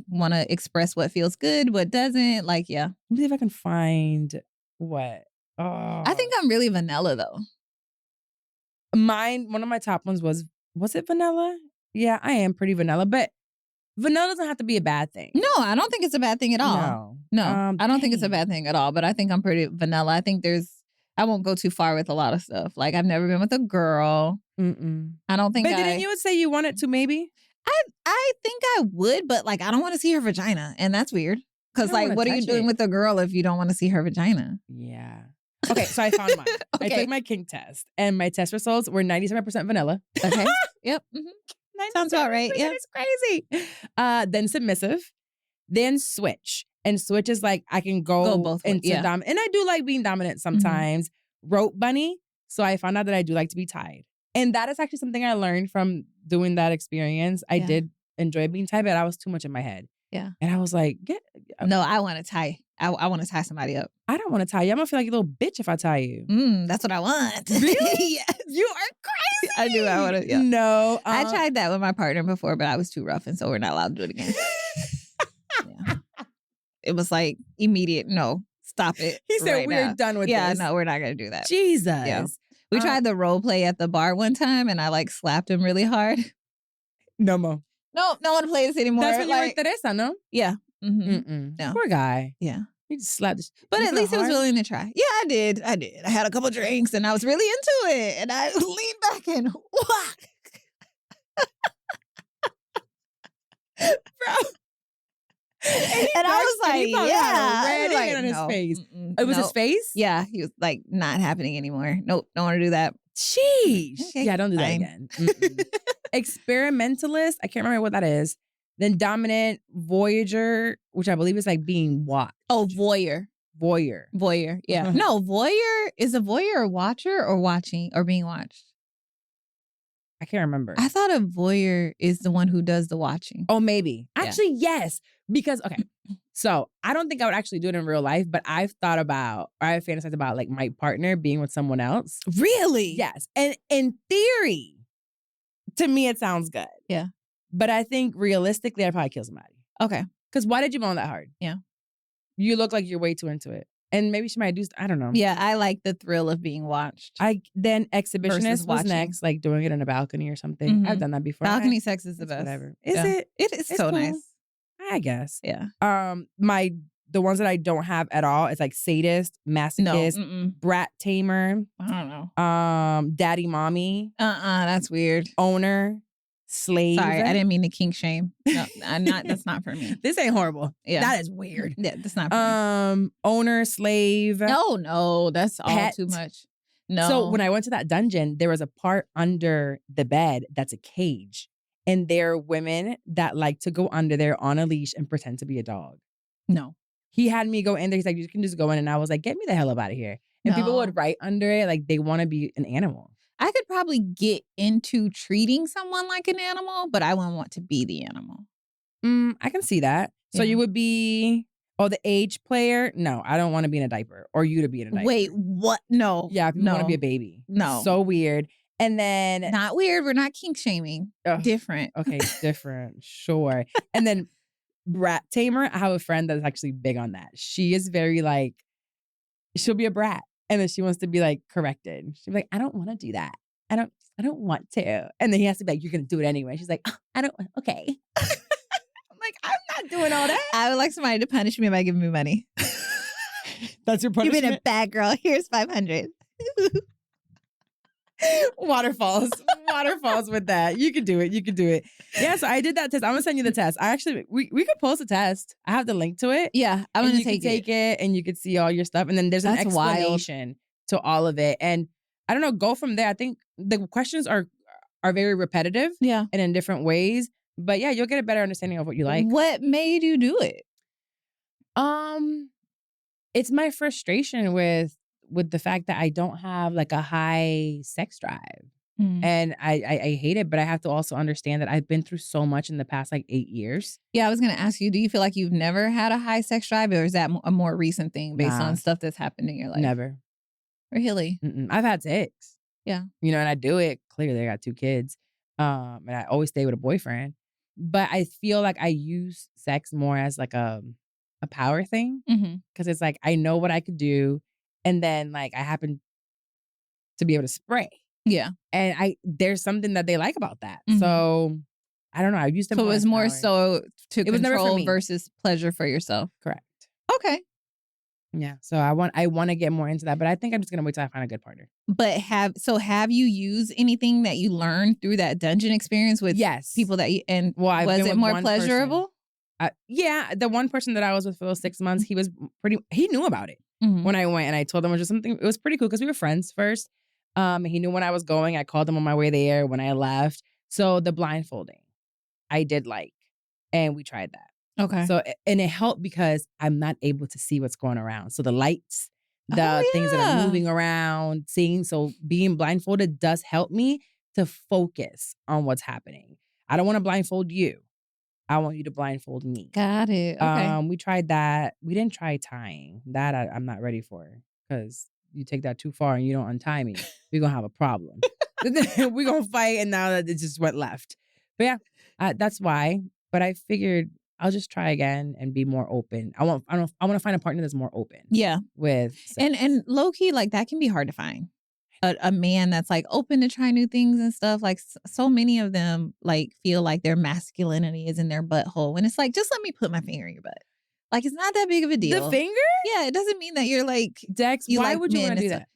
want to express what feels good, what doesn't. Like, yeah. Let me see if I can find what. Oh. I think I'm really vanilla though. One of my top ones was it vanilla? Yeah, I am pretty vanilla, but vanilla doesn't have to be a bad thing. No, I don't think it's a bad thing at all. No, I don't think it's a bad thing at all, but I think I'm pretty vanilla. I think I won't go too far with a lot of stuff. Like, I've never been with a girl. I don't think But didn't you say you wanted to maybe? I think I would, but like, I don't want to see her vagina. And that's weird. Because like, what are you doing with a girl if you don't want to see her vagina? Yeah. Okay, so I found mine. Okay. I took my kink test and my test results were 97% vanilla. Okay. Yep. Sounds about right. Yeah. It's crazy. Then submissive, then switch. And switch is like I can go both into dominant. And I do like being dominant sometimes. Rope bunny. So I found out that I do like to be tied. And that is actually something I learned from doing that experience. I did enjoy being tied, but I was too much in my head. Yeah. And I was like, no, I want to tie. I want to tie somebody up. I don't want to tie you. I'm going to feel like a little bitch if I tie you. That's what I want. Really? Yes. You are crazy. I do. I want to. Yeah. No. I tried that with my partner before, but I was too rough. And so we're not allowed to do it again. It was like immediate. No, stop it. He said, right we're now. done with this. Yeah, no, we're not going to do that. Jesus. Yeah. We tried the role play at the bar one time and I like slapped him really hard. No more. No, no one plays this anymore. That's when you were Teresa, no? Yeah. No. Poor guy. Yeah. He just slapped the But at least he was willing to try. Yeah, I did. I had a couple drinks and I was really into it. And I leaned back and whack. Bro. And I was like, yeah. Like, on his face. It was his face? Yeah. He was like, not happening anymore. Nope. Don't want to do that. Sheesh. Okay, yeah, don't do that again. Experimentalist. I can't remember what that is. Then dominant, voyager, which I believe is like being watched. Oh, voyeur. Voyeur. Yeah. No, voyeur. Is a voyeur a watcher or watching or being watched? I can't remember. I thought a voyeur is the one who does the watching. Oh, maybe. Actually, yes. Because, okay. So I don't think I would actually do it in real life, but I've fantasized about like my partner being with someone else. Really? Yes. And in theory, to me, it sounds good. Yeah. But I think realistically, I'd probably kill somebody. Okay. Because why did you moan that hard? Yeah. You look like you're way too into it. And maybe she might do, I don't know. Yeah, I like the thrill of being watched. Then exhibitionist was next, like doing it on a balcony or something. I've done that before. Balcony sex is the best. Whatever. Is it? It is so cool. nice. I guess. Yeah. The ones that I don't have at all, it's like sadist, masochist, brat tamer. I don't know. Daddy mommy. That's weird. Owner, slave. Sorry, I didn't mean to kink shame. No, that's not for me. This ain't horrible. Yeah. That is weird. Yeah, that's not for me. Owner, slave. No, that's all pet. too much. No. So when I went to that dungeon, there was a part under the bed that's a cage. And there are women that like to go under there on a leash and pretend to be a dog. No. he had me go in there. He's like, you can just go in. And I was like, get me the hell up out of here. And people No. would write under it like they want to be an animal. I could probably get into treating someone like an animal, but I wouldn't want to be the animal. I can see that. So Yeah. you would be, the age player? No, I don't want to be in a diaper or you to be in a diaper. Wait, what? No. Yeah, if you want to be a baby. No. So weird. And then... Not weird. We're not kink shaming. Different. Okay, different. Sure. And then brat tamer, I have a friend that's actually big on that. She is very like, she'll be a brat. And then she wants to be like corrected. She'll be like, I don't want to do that. I don't want to. And then he has to be like, you're going to do it anyway. She's like, oh, I don't, okay. I'm like, I'm not doing all that. I would like somebody to punish me by giving me money. That's your punishment? You've been a bad girl. Here's 500. Waterfalls with that. You can do it. Yeah, so I did that test. I'm gonna send you the test. I actually, we could post a test. I have the link to it. Yeah, I'm gonna take it and you could see all your stuff. And then there's an explanation to all of it. And I don't know, go from there. I think the questions are very repetitive. Yeah. And in different ways. But yeah, you'll get a better understanding of what you like. What made you do it? It's my frustration with the fact that I don't have like a high sex drive. And I hate it, but I have to also understand that I've been through so much in the past like 8 years. Yeah, I was going to ask you, do you feel like you've never had a high sex drive, or is that a more recent thing based on stuff that's happened in your life? Never. Really? I've had sex. Yeah. You know, and I do it. Clearly, I got 2 kids. And I always stay with a boyfriend. But I feel like I use sex more as like a power thing. Because it's like, I know what I could do. And then like I happen to be able to spray. Yeah. And there's something that they like about that. So I don't know. I used to. So it was more so to control versus pleasure for yourself. Correct. Okay. Yeah. So I want to get more into that, but I think I'm just gonna wait till I find a good partner. But have you used anything that you learned through that dungeon experience with people that you was it more pleasurable? Yeah. The one person that I was with for those 6 months, he knew about it when I went, and I told him it was just something. It was pretty cool because we were friends first. He knew when I was going. I called him on my way there when I left. So the blindfolding, I did like, and we tried that. Okay. So, and it helped because I'm not able to see what's going around. So the lights, things that are moving around, seeing. So being blindfolded does help me to focus on what's happening. I don't want to blindfold you. I want you to blindfold me. Got it. Okay. We tried that. We didn't try tying. That I'm not ready for because you take that too far and you don't untie me, we're going to have a problem. We're going to fight, and now that it just went left. But yeah, that's why. But I figured I'll just try again and be more open. I want to find a partner that's more open. Yeah. With sex. And low key, like that can be hard to find. A man that's like open to try new things and stuff. Like so many of them like feel like their masculinity is in their butthole. And it's like, just let me put my finger in your butt. Like, it's not that big of a deal. The finger? Yeah, it doesn't mean that you're like... Dex, why would you want to do that?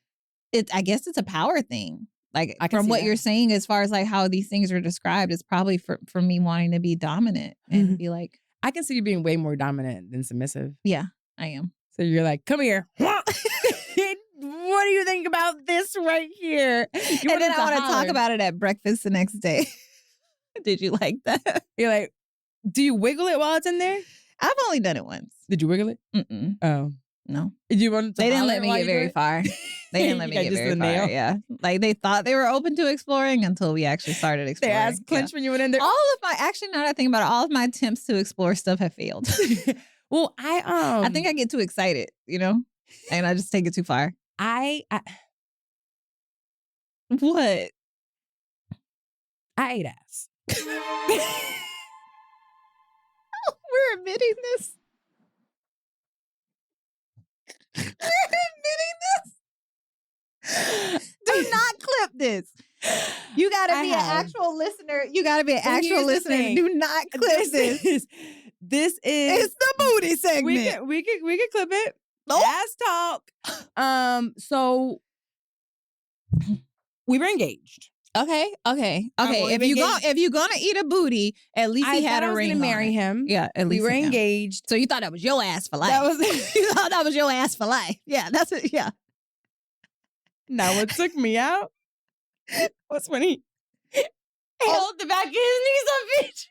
I guess it's a power thing. Like, from what you're saying, as far as like how these things are described, it's probably for me wanting to be dominant and be like... I can see you being way more dominant than submissive. Yeah, I am. So you're like, come here. What do you think about this right here? And then I want to talk about it at breakfast the next day. Did you like that? You're like, do you wiggle it while it's in there? I've only done it once. Did you wiggle it? Mm-mm. Oh. No. Did you want to They didn't let me get very far. They didn't let me get very far. Yeah. Like they thought they were open to exploring until we actually started exploring. They ass clenched when you went in there. Actually, now that I think about it, all of my attempts to explore stuff have failed. Well, I think I get too excited, you know? And I just take it too far. What? I ate ass. We're admitting this. We're admitting this. Do not clip this. You gotta be an actual listener. You gotta be an actual listener. Do not clip this. This is it's the booty segment. We can clip it. Nope. Ass talk. So we were engaged. Okay. If you're gonna eat a booty, at least he had a ring. I was gonna marry him. Yeah, at least we were engaged. So you thought that was your ass for life. You thought that was your ass for life. Yeah, that's it. Yeah. Now what took me out was when he held the back of his knees up, bitch.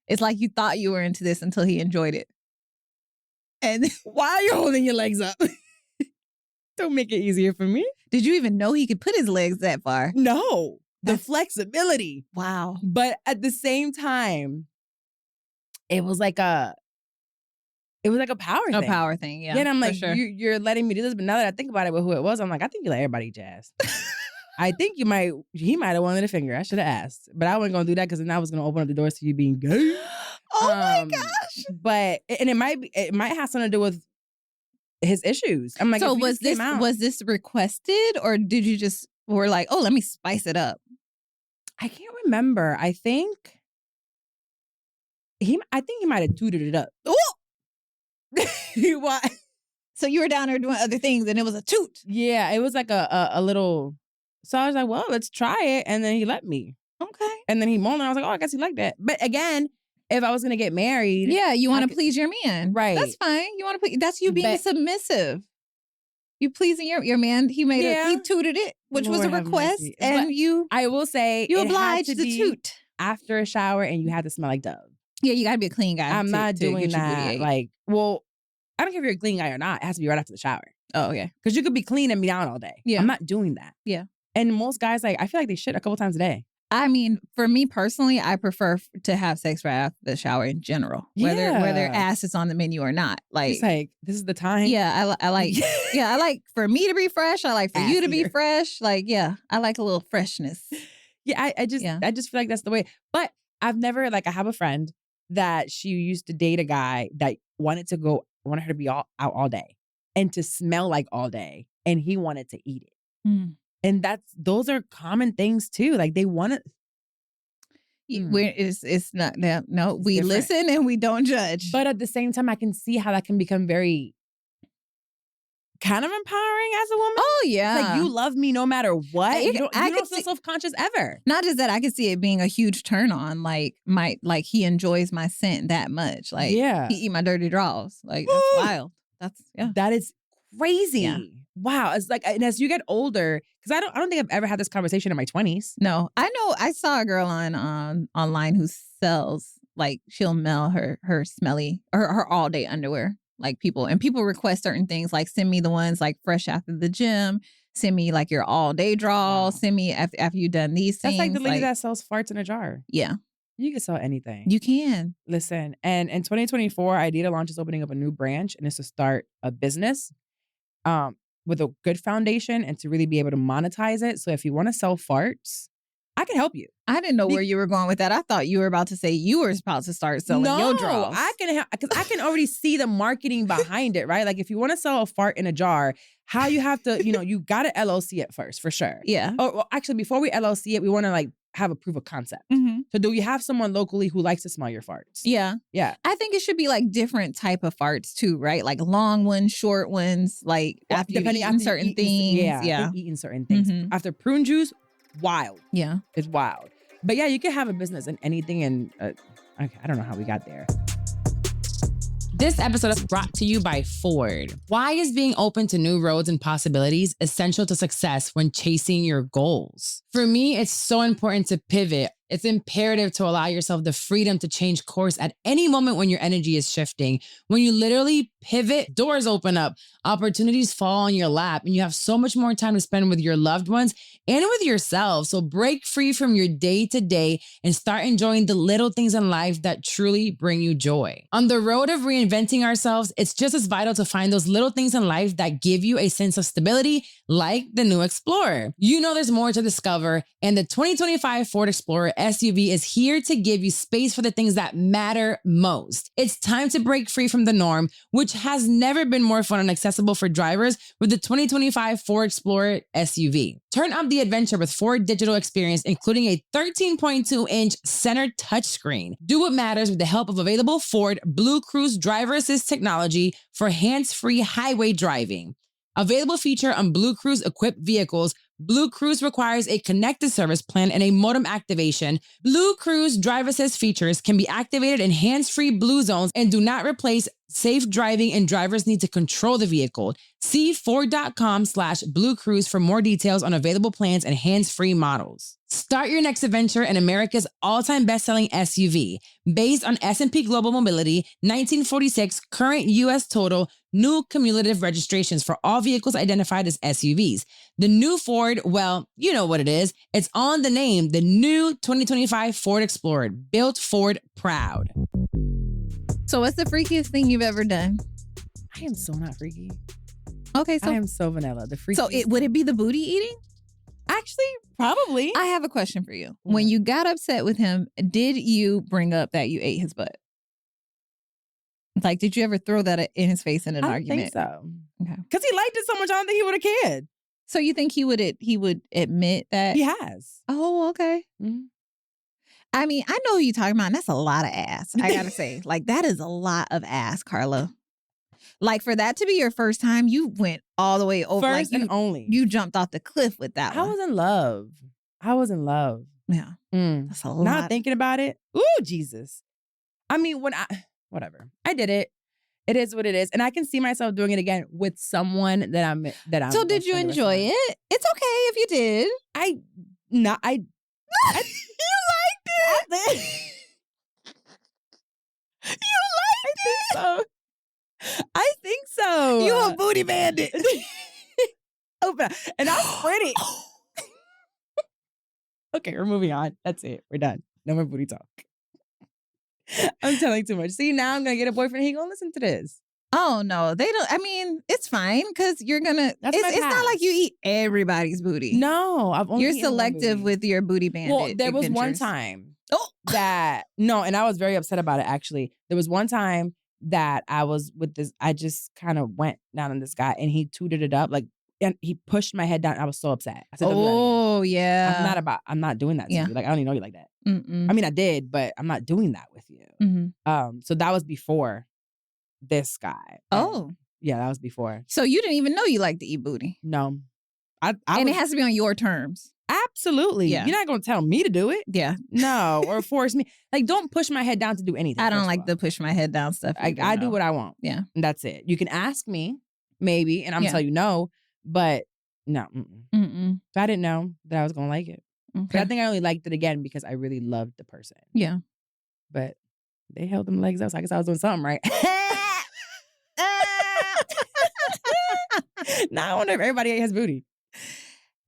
It's like you thought you were into this until he enjoyed it. And why are you holding your legs up? Don't make it easier for me. Did you even know he could put his legs that far? No. The flexibility. Wow. But at the same time, it was like a power thing. A power thing, yeah. Yeah, and I'm like, sure. you're letting me do this. But now that I think about it with who it was, I'm like, I think you let everybody jazz. I think he might have wanted a finger. I should have asked. But I wasn't going to do that because then I was going to open up the doors to you being gay. Oh my gosh. But, and it might have something to do with his issues. I'm like, so was this requested, or did you just were like, oh, let me spice it up? I can't remember. I think he might have tooted it up. Oh! Why? So you were down there doing other things and it was a toot. Yeah, it was like a little. So I was like, well, let's try it. And then he let me. Okay. And then he moaned and I was like, oh, I guess he liked that. But again, if I was going to get married. Yeah, you want to please your man. Right. That's fine. You want to please. That's you being submissive. You pleasing your man. He made he tooted it, which was a request. And but I will say. You obliged to toot. After a shower and you had to smell like Dove. Yeah, you got to be a clean guy. I'm not doing that. Like, well, I don't care if you're a clean guy or not. It has to be right after the shower. Oh, yeah. Because you could be clean and be down all day. Yeah. I'm not doing that. Yeah. And most guys, like, I feel like they shit a couple times a day. I mean, for me personally, I prefer to have sex right after the shower in general, whether ass is on the menu or not. Like, it's like, this is the time. Yeah, I like. Yeah, I like for me to be fresh. I like for you to be fresh. Like, yeah, I like a little freshness. Yeah, I just feel like that's the way. But I've never I have a friend that she used to date a guy that wanted her to be out all day and to smell like all day, and he wanted to eat it. Mm. And those are common things too. Like they want to. It's not that. No, we different. Listen and we don't judge. But at the same time, I can see how that can become very kind of empowering as a woman. Oh yeah, like you love me no matter what. You don't feel self-conscious ever. Not just that, I can see it being a huge turn on. Like he enjoys my scent that much. Like he eat my dirty drawers. Like that's wild. That is crazy. Yeah. Wow. It's like, and as you get older, because I don't think I've ever had this conversation in my 20s. No, I know. I saw a girl online who sells, like, she'll mail her smelly or her all day underwear. Like people request certain things, like send me the ones like fresh after the gym, send me like your all day draws, send me after you've done these things. That's like the lady that sells farts in a jar. Yeah. You can sell anything. You can. Listen, and in 2024, Idea Launch is opening up a new branch, and it's to start a business with a good foundation and to really be able to monetize it. So if you want to sell farts, I can help you. I didn't know where you were going with that. I thought you were about to say you were about to start selling your draws. I can help because I can already see the marketing behind it, right? Like if you want to sell a fart in a jar, how you have to, you got to LLC it first for sure. Yeah. Oh, well, actually, before we LLC it, we want to have a proof of concept. Mm-hmm. So do you have someone locally who likes to smell your farts? Yeah. Yeah. I think it should be like different type of farts too, right? Like long ones, short ones, like after you've eaten certain things. Eating certain things. Mm-hmm. After prune juice, wild. Yeah. It's wild. But yeah, you can have a business in anything. And I don't know how we got there. This episode is brought to you by Ford. Why is being open to new roads and possibilities essential to success when chasing your goals? For me, it's so important to pivot. It's imperative to allow yourself the freedom to change course at any moment when your energy is shifting. When you literally pivot, doors open up, opportunities fall on your lap, and you have so much more time to spend with your loved ones and with yourself. So break free from your day-to-day and start enjoying the little things in life that truly bring you joy. On the road of reinventing ourselves, it's just as vital to find those little things in life that give you a sense of stability, like the new Explorer. You know there's more to discover, and the 2025 Ford Explorer SUV is here to give you space for the things that matter most. It's time to break free from the norm, which has never been more fun and accessible for drivers with the 2025 Ford Explorer SUV. Turn up the adventure with Ford Digital Experience, including a 13.2-inch center touchscreen. Do what matters with the help of available Ford Blue Cruise driver assist technology for hands-free highway driving. Available feature on Blue Cruise equipped vehicles, Blue Cruise requires a connected service plan and a modem activation. Blue Cruise drive assist features can be activated in hands-free Blue zones and do not replace safe driving, and drivers need to control the vehicle. See Ford.com/Blue Cruise for more details on available plans and hands-free models. Start your next adventure in America's all-time best-selling SUV. Based on S&P Global Mobility, 1946 current U.S. total, new cumulative registrations for all vehicles identified as SUVs. The new Ford, well, you know what it is. It's on the name, the new 2025 Ford Explorer, built Ford proud. So what's the freakiest thing you've ever done? I am so not freaky. Okay, so I am so vanilla. The freakiest. So would it be the booty eating? Actually, probably. I have a question for you. What? When you got upset with him, did you bring up that you ate his butt? Like, did you ever throw that in his face in an argument? I don't think so. Okay. Because he liked it so much, I don't think he would have cared. So you think he would admit that? He has. Oh, okay. Mm-hmm. I mean, I know who you're talking about, and that's a lot of ass. I gotta say, like, that is a lot of ass, Carla. Like, for that to be your first time, you went all the way over. First like, and only. You jumped off the cliff with that one. I was in love. Yeah. That's a lot. Now thinking about it, ooh, Jesus. I mean, whatever. I did it. It is what it is. And I can see myself doing it again with someone that I'm So did you enjoy it? It's okay if you did. You liked it. You liked it. So. I think so. You a booty bandit. And I'm pretty. Okay, we're moving on. That's it. We're done. No more booty talk. I'm telling too much. See, now I'm going to get a boyfriend. He going to listen to this. Oh, no. They don't. I mean, it's fine because you're going to. It's not like you eat everybody's booty. No. You're selective with your booty bandit. Well, there was one time that, no, and I was very upset about it, actually. There was one time that I was with this, I just kind of went down on this guy and he tooted it up, like, and he pushed my head down. I was so upset. I said, "Oh yeah, I'm not doing that to you. Like, I don't even know you like that. Mm-mm. I mean, I did, but I'm not doing that with you." Mm-hmm. So that was before this guy. Yeah, that was before. So you didn't even know you liked to eat booty? No, and it has to be on your terms. Absolutely. Yeah. You're not going to tell me to do it. Yeah. No, or force me. Like, don't push my head down to do anything. I don't like to push my head down stuff. I do what I want. Yeah. And that's it. You can ask me, maybe, and I'm going to tell you no, but no. Mm-mm. So I didn't know that I was going to like it. Okay. But I think I only liked it again because I really loved the person. Yeah. But they held them legs up, so I guess I was doing something right. Now I wonder if everybody ate his booty.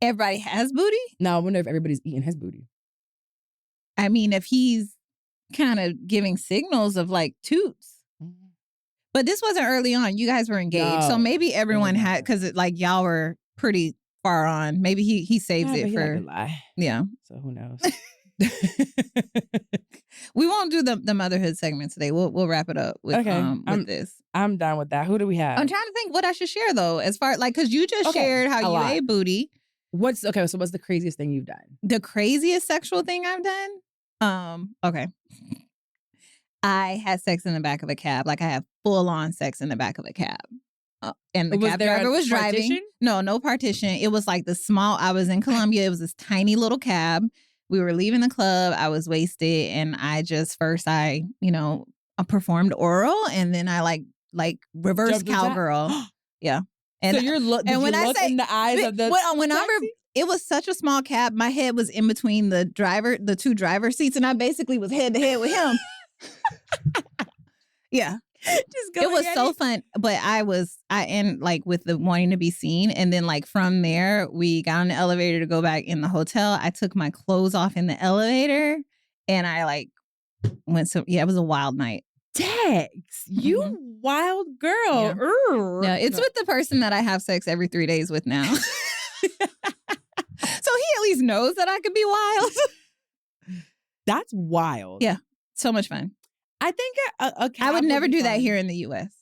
Everybody has booty? No, I wonder if everybody's eating his booty. I mean, if he's kind of giving signals of like toots. Mm-hmm. But this wasn't early on. You guys were engaged. So maybe everyone had, because like y'all were pretty far on. Maybe he saves it for. Lie. Yeah. So who knows? We won't do the motherhood segment today. We'll wrap it up with this. I'm done with that. Who do we have? I'm trying to think what I should share though, as far like because you just shared how you ate booty. So what's the craziest thing you've done? The craziest sexual thing I've done? Okay. I had sex in the back of a cab. Like I had full on sex in the back of a cab. And the cab driver was driving. No partition. It was like I was in Colombia. It was this tiny little cab. We were leaving the club. I was wasted. And I performed oral. And then I like reverse cowgirl. Yeah. And, so you're in the eyes of the it was such a small cab. My head was in between the two driver seats. And I basically was head to head with him. Yeah. It was so fun, but I ended like with the wanting to be seen. And then like from there, we got on the elevator to go back in the hotel. I took my clothes off in the elevator and I like it was a wild night. Dex, you wild girl. Yeah, it's with the person that I have sex every 3 days with now. So he at least knows that I could be wild. That's wild. Yeah. So much fun. I think I would never do that here in the U.S.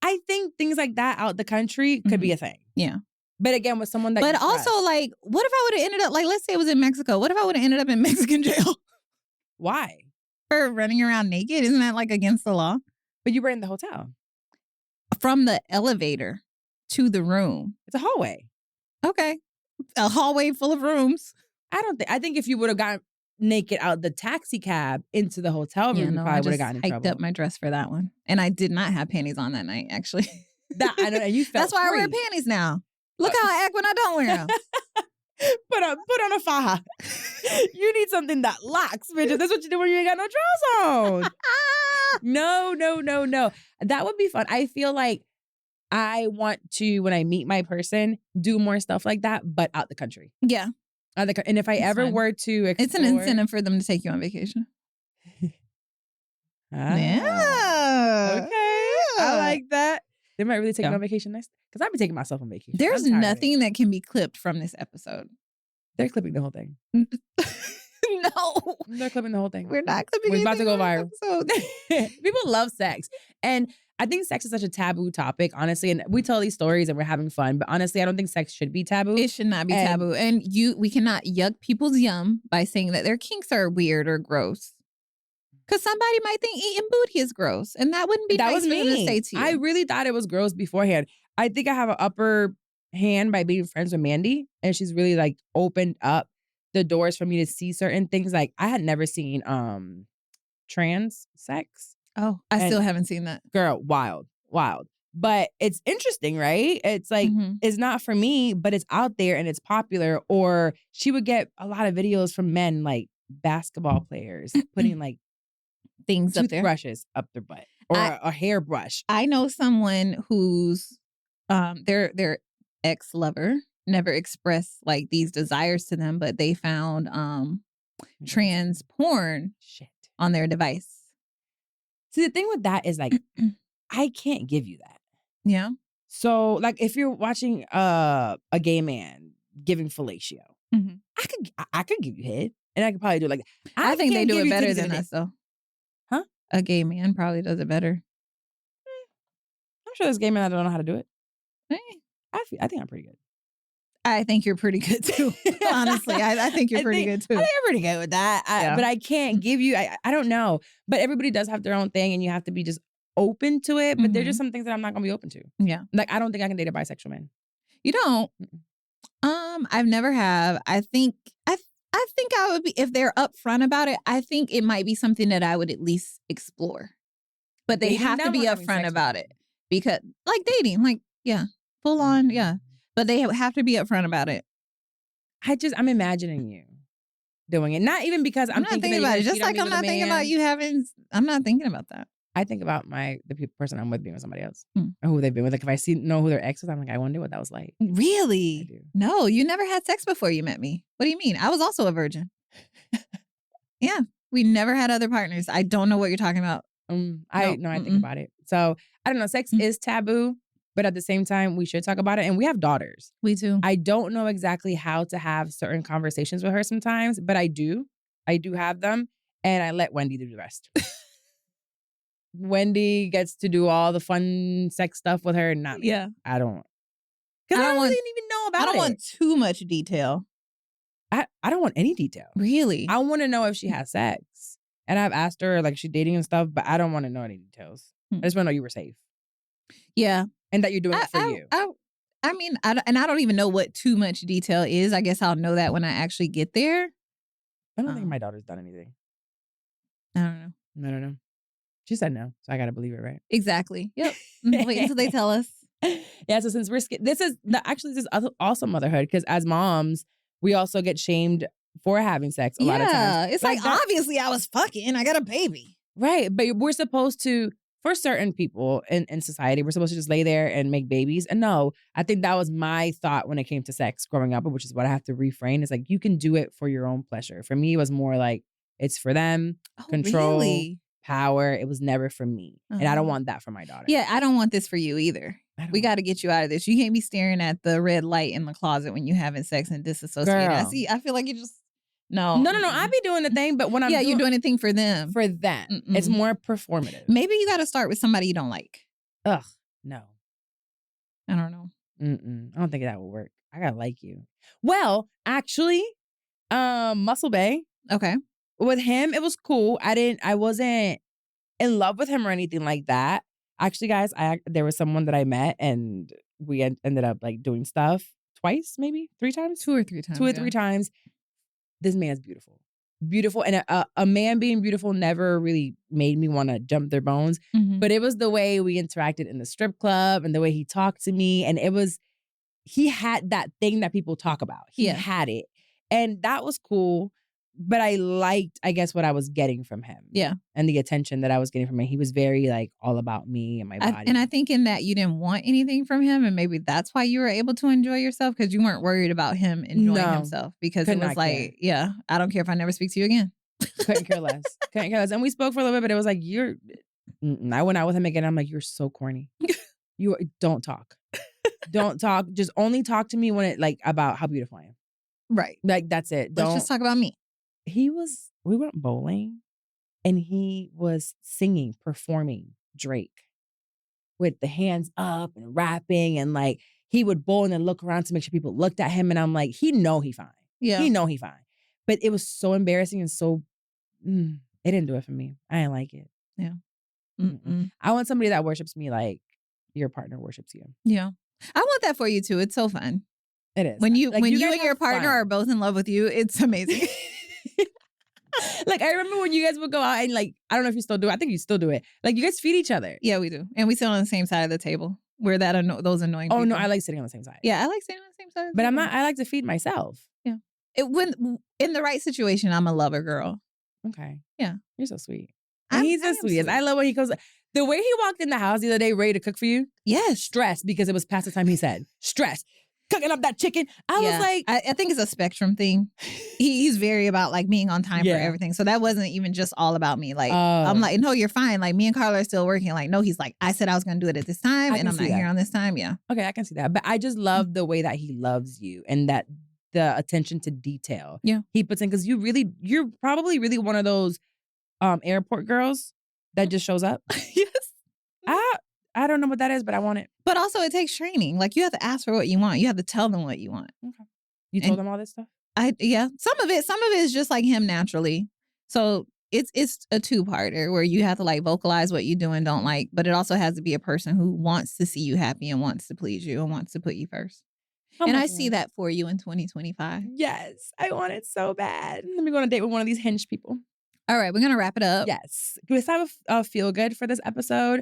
I think things like that out the country could be a thing. Yeah. But again, with someone that But also, like, what if I would have ended up, like, let's say it was in Mexico. What if I would have ended up in Mexican jail? Why? For running around naked? Isn't that, like, against the law? But you were in the hotel. From the elevator to the room. It's a hallway. Okay. A hallway full of rooms. I think if you would have gotten naked out the taxi cab into the hotel room, you probably would have gotten in trouble. I hiked up my dress for that one. And I did not have panties on that night, actually. I know, and you felt That's why free. I wear panties now. Look how I act when I don't wear them. Put on a faja. You need something that locks, bitch. That's what you do when you ain't got no drawers on. No. That would be fun. I feel like I want to, when I meet my person, do more stuff like that, but out the country. Yeah. And if I ever were to explore... It's an incentive for them to take you on vacation. Yeah. Okay. I like that. They might really take me on vacation next. Because I've been taking myself on vacation. There's nothing that can be clipped from this episode. They're clipping the whole thing. No. They're clipping the whole thing. We're not clipping We're about to go viral. Episode. People love sex. And I think sex is such a taboo topic, honestly. And we tell these stories and we're having fun. But honestly, I don't think sex should be taboo. It should not be taboo. And we cannot yuck people's yum by saying that their kinks are weird or gross. Because somebody might think eating booty is gross. And that wouldn't be nice for them to say to you. I really thought it was gross beforehand. I think I have an upper hand by being friends with Mandy. And she's really like opened up the doors for me to see certain things. Like I had never seen trans sex. Oh, I still haven't seen that. Girl, wild. But it's interesting, right? It's like, it's not for me, but it's out there and it's popular. Or she would get a lot of videos from men, like basketball players, putting like things up there. Toothbrushes up their butt. Or a hairbrush. I know someone who's their ex-lover never expressed like these desires to them, but they found trans porn on their device. See, the thing with that is like, I can't give you that. Yeah. So like if you're watching a gay man giving fellatio, I could give you head. And I could probably do it like I think they do it better than us though. Huh? A gay man probably does it better. I'm sure there's gay men that don't know how to do it. I think I'm pretty good. I think you're pretty good too. Honestly, I think you're pretty good too. I think I'm pretty good with that. But I can't give you, I don't know. But everybody does have their own thing and you have to be just open to it. But there's just some things that I'm not going to be open to. Yeah. Like, I don't think I can date a bisexual man. You don't? I've never have. I think I would be, if they're upfront about it, I think it might be something that I would at least explore. But they have to be upfront about it. Because, like dating, like, yeah, full on, yeah. But they have to be upfront about it. I'm imagining you doing it. Not even because I'm not thinking about it. Just like I'm not thinking about you having, I'm not thinking about that. I think about the person I'm with being with somebody else. Or who they've been with. Like if I know who their ex is, I'm like, I wonder what that was like. Really? I do. No, you never had sex before you met me. What do you mean? I was also a virgin. Yeah. We never had other partners. I don't know what you're talking about. I think about it. So I don't know. Sex is taboo. But at the same time, we should talk about it. And we have daughters. We do. I don't know exactly how to have certain conversations with her sometimes, but I do. I do have them. And I let Wendy do the rest. Wendy gets to do all the fun sex stuff with her and not me. Yeah. I don't. Because I don't even know about it. I don't want too much detail. I don't want any detail. Really? I want to know if she has sex. And I've asked her, like, she's dating and stuff, but I don't want to know any details. I just want to know you were safe. Yeah. And that you're doing it for you. I mean, I don't even know what too much detail is. I guess I'll know that when I actually get there. I don't think my daughter's done anything. I don't know. I don't know. She said no, so I gotta believe it, right? Exactly. Yep. Wait until they tell us. Yeah. So since this is also motherhood, because as moms, we also get shamed for having sex a lot of times. Yeah. It's like obviously I was fucking. I got a baby. Right. But we're supposed to. For certain people in society, we're supposed to just lay there and make babies. And no, I think that was my thought when it came to sex growing up, which is what I have to reframe. It's like, you can do it for your own pleasure. For me, it was more like, it's for them, control, power. It was never for me. And I don't want that for my daughter. Yeah, I don't want this for you either. We got to get you out of this. You can't be staring at the red light in the closet when you're having sex and disassociating. I feel like you just... No. I be doing the thing, but when I'm you're doing a thing for them. For them. It's more performative. Maybe you got to start with somebody you don't like. Ugh, no. I don't know. I don't think that will work. I gotta like you. Well, actually, Muscle Bay. Okay. With him, it was cool. I wasn't in love with him or anything like that. Actually, guys, there was someone that I met and we ended up like doing stuff twice, maybe 3 times, 2 or 3 times, 2 or 3 times. This man's beautiful, and a man being beautiful never really made me want to jump their bones. But it was the way we interacted in the strip club and the way he talked to me, and it was he had that thing that people talk about. He had it. And that was cool. But I liked, I guess, what I was getting from him. Yeah. And the attention that I was getting from him. He was very like all about me and my body. And I think in that you didn't want anything from him. And maybe that's why you were able to enjoy yourself, because you weren't worried about him enjoying himself. Because it was like, I don't care if I never speak to you again. Couldn't care less. Couldn't care less. And we spoke for a little bit, but it was like, I went out with him again. I'm like, you're so corny. Don't talk. Don't talk. Just only talk to me when it like about how beautiful I am. Right. Like, that's it. Let's just talk about me. We went bowling and he was singing, performing Drake with the hands up and rapping, and like he would bowl and then look around to make sure people looked at him, and I'm like, he fine. Yeah. He fine. But it was so embarrassing and so, it didn't do it for me. I didn't like it. Yeah. I want somebody that worships me like your partner worships you. Yeah. I want that for you too. It's so fun. It is. When you and your partner are both in love with you, it's amazing. Like, I remember when you guys would go out and like, I don't know if you still do it. I think you still do it. Like, you guys feed each other. Yeah, we do. And we sit on the same side of the table. We're those annoying people. Oh, no, I like sitting on the same side. Yeah, I like sitting on the same side of the But table. I like to feed myself. Yeah. When in the right situation, I'm a lover girl. Okay. Yeah. You're so sweet. He's the sweetest. I love when he goes, the way he walked in the house the other day ready to cook for you. Yes. Stressed because it was past the time he said. Stressed. Cooking up that chicken. I was like. I think it's a spectrum thing. He's very about like being on time for everything. So that wasn't even just all about me. Like, I'm like, no, you're fine. Like, me and Carla are still working. Like, no, he's like, I said I was going to do it at this time and I'm not here on this time. Yeah. Okay, I can see that. But I just love the way that he loves you and that the attention to detail he puts in. Because you're probably really one of those airport girls that just shows up. Yes. I don't know what that is, but I want it. But also it takes training. Like, you have to ask for what you want. You have to tell them what you want. Okay. You told them all this stuff? Some of it is just like him naturally. So it's a two-parter where you have to like vocalize what you do and don't like, but it also has to be a person who wants to see you happy and wants to please you and wants to put you first. And I see that for you in 2025. Yes. I want it so bad. Let me go on a date with one of these Hinge people. All right, we're going to wrap it up. Yes. Can we have a feel good for this episode?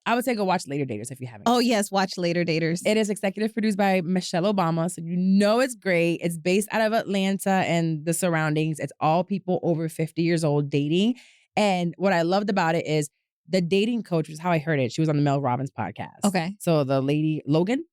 I would say go watch Later Daters if you haven't. Oh, yes. Watch Later Daters. It is executive produced by Michelle Obama. So you know it's great. It's based out of Atlanta and the surroundings. It's all people over 50 years old dating. And what I loved about it is the dating coach, which is how I heard it. She was on the Mel Robbins podcast. Okay. So the lady, Logan,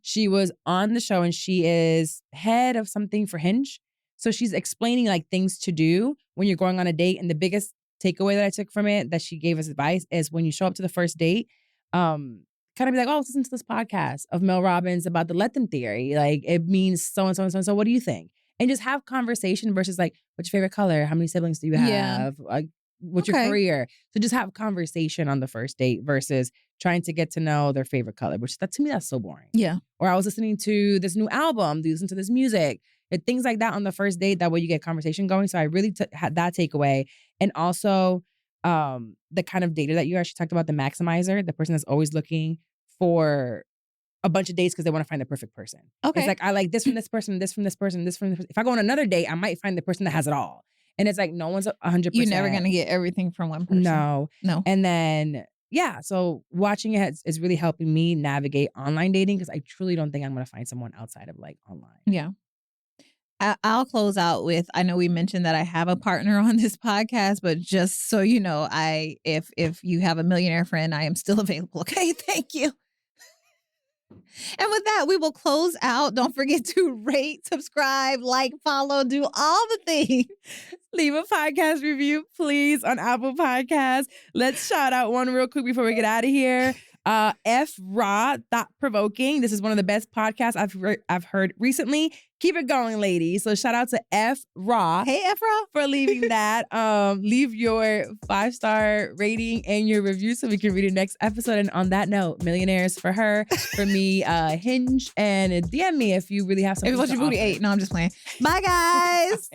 she was on the show and she is head of something for Hinge. So she's explaining like things to do when you're going on a date. And the biggest takeaway that I took from it that she gave us advice is when you show up to the first date, kind of be like, oh, listen to this podcast of Mel Robbins about the let them theory. Like, it means so and so and so and so. What do you think? And just have conversation versus like, what's your favorite color? How many siblings do you have? Yeah. Like, what's your career? So just have conversation on the first date versus trying to get to know their favorite color, which to me, that's so boring. Yeah. Or I was listening to this new album. Do you listen to this music? And things like that on the first date. That way you get conversation going. So I really had that takeaway. And also the kind of dater that you actually talked about, the maximizer, the person that's always looking for a bunch of dates because they want to find the perfect person. Okay. It's like, I like this from this person, this from this person, this from this person. If I go on another date, I might find the person that has it all. And it's like, no one's 100%. You're never going to get everything from one person. No. And then, so watching it is really helping me navigate online dating because I truly don't think I'm going to find someone outside of like online. Yeah. I'll close out with, I know we mentioned that I have a partner on this podcast, but just so you know, if you have a millionaire friend, I am still available. Okay, thank you. And with that, we will close out. Don't forget to rate, subscribe, like, follow, do all the things. Leave a podcast review, please, on Apple Podcasts. Let's shout out one real quick before we get out of here. F Raw, Thought Provoking. This is one of the best podcasts I've heard recently. Keep it going, ladies. So shout out to F Raw. Hey, F Raw, for leaving that. Leave your 5-star rating and your review so we can read the next episode. And on that note, millionaires for her, for me, Hinge, and DM me if you really have something. If you want your booty ate. No, I'm just playing. Bye, guys.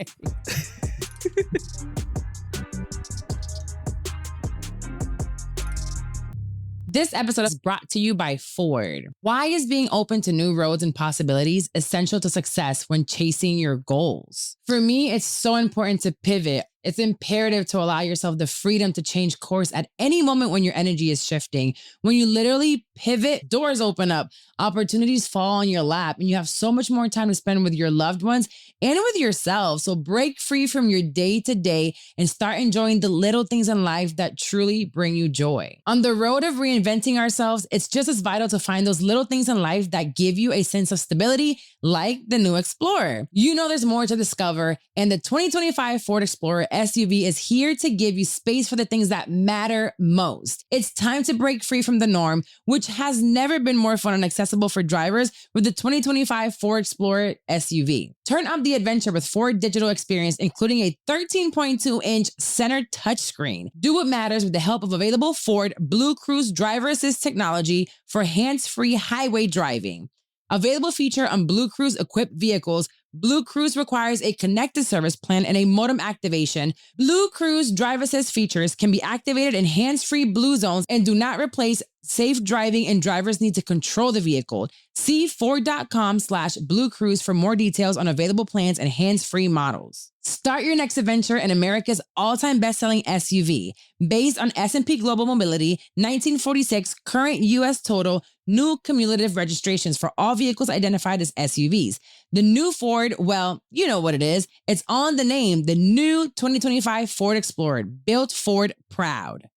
This episode is brought to you by Ford. Why is being open to new roads and possibilities essential to success when chasing your goals? For me, it's so important to pivot It's imperative to allow yourself the freedom to change course at any moment when your energy is shifting. When you literally pivot, doors open up, opportunities fall on your lap, and you have so much more time to spend with your loved ones and with yourself. So break free from your day-to-day and start enjoying the little things in life that truly bring you joy. On the road of reinventing ourselves, it's just as vital to find those little things in life that give you a sense of stability, like the new Explorer. You know there's more to discover, and the 2025 Ford Explorer SUV is here to give you space for the things that matter most. It's time to break free from the norm, which has never been more fun and accessible for drivers with the 2025 Ford Explorer SUV. Turn up the adventure with Ford Digital Experience, including a 13.2-inch center touchscreen. Do what matters with the help of available Ford Blue Cruise driver assist technology for hands-free highway driving. Available feature on Blue Cruise equipped vehicles, Blue Cruise requires a connected service plan and a modem activation. Blue Cruise drive assist features can be activated in hands-free Blue zones and do not replace safe driving, and drivers need to control the vehicle. See Ford.com/Blue Cruise for more details on available plans and hands-free models. Start your next adventure in America's all-time best-selling SUV. Based on S&P Global Mobility, 1946 current U.S. total, new cumulative registrations for all vehicles identified as SUVs. The new Ford, well, you know what it is. It's on the name, the new 2025 Ford Explorer, built Ford proud.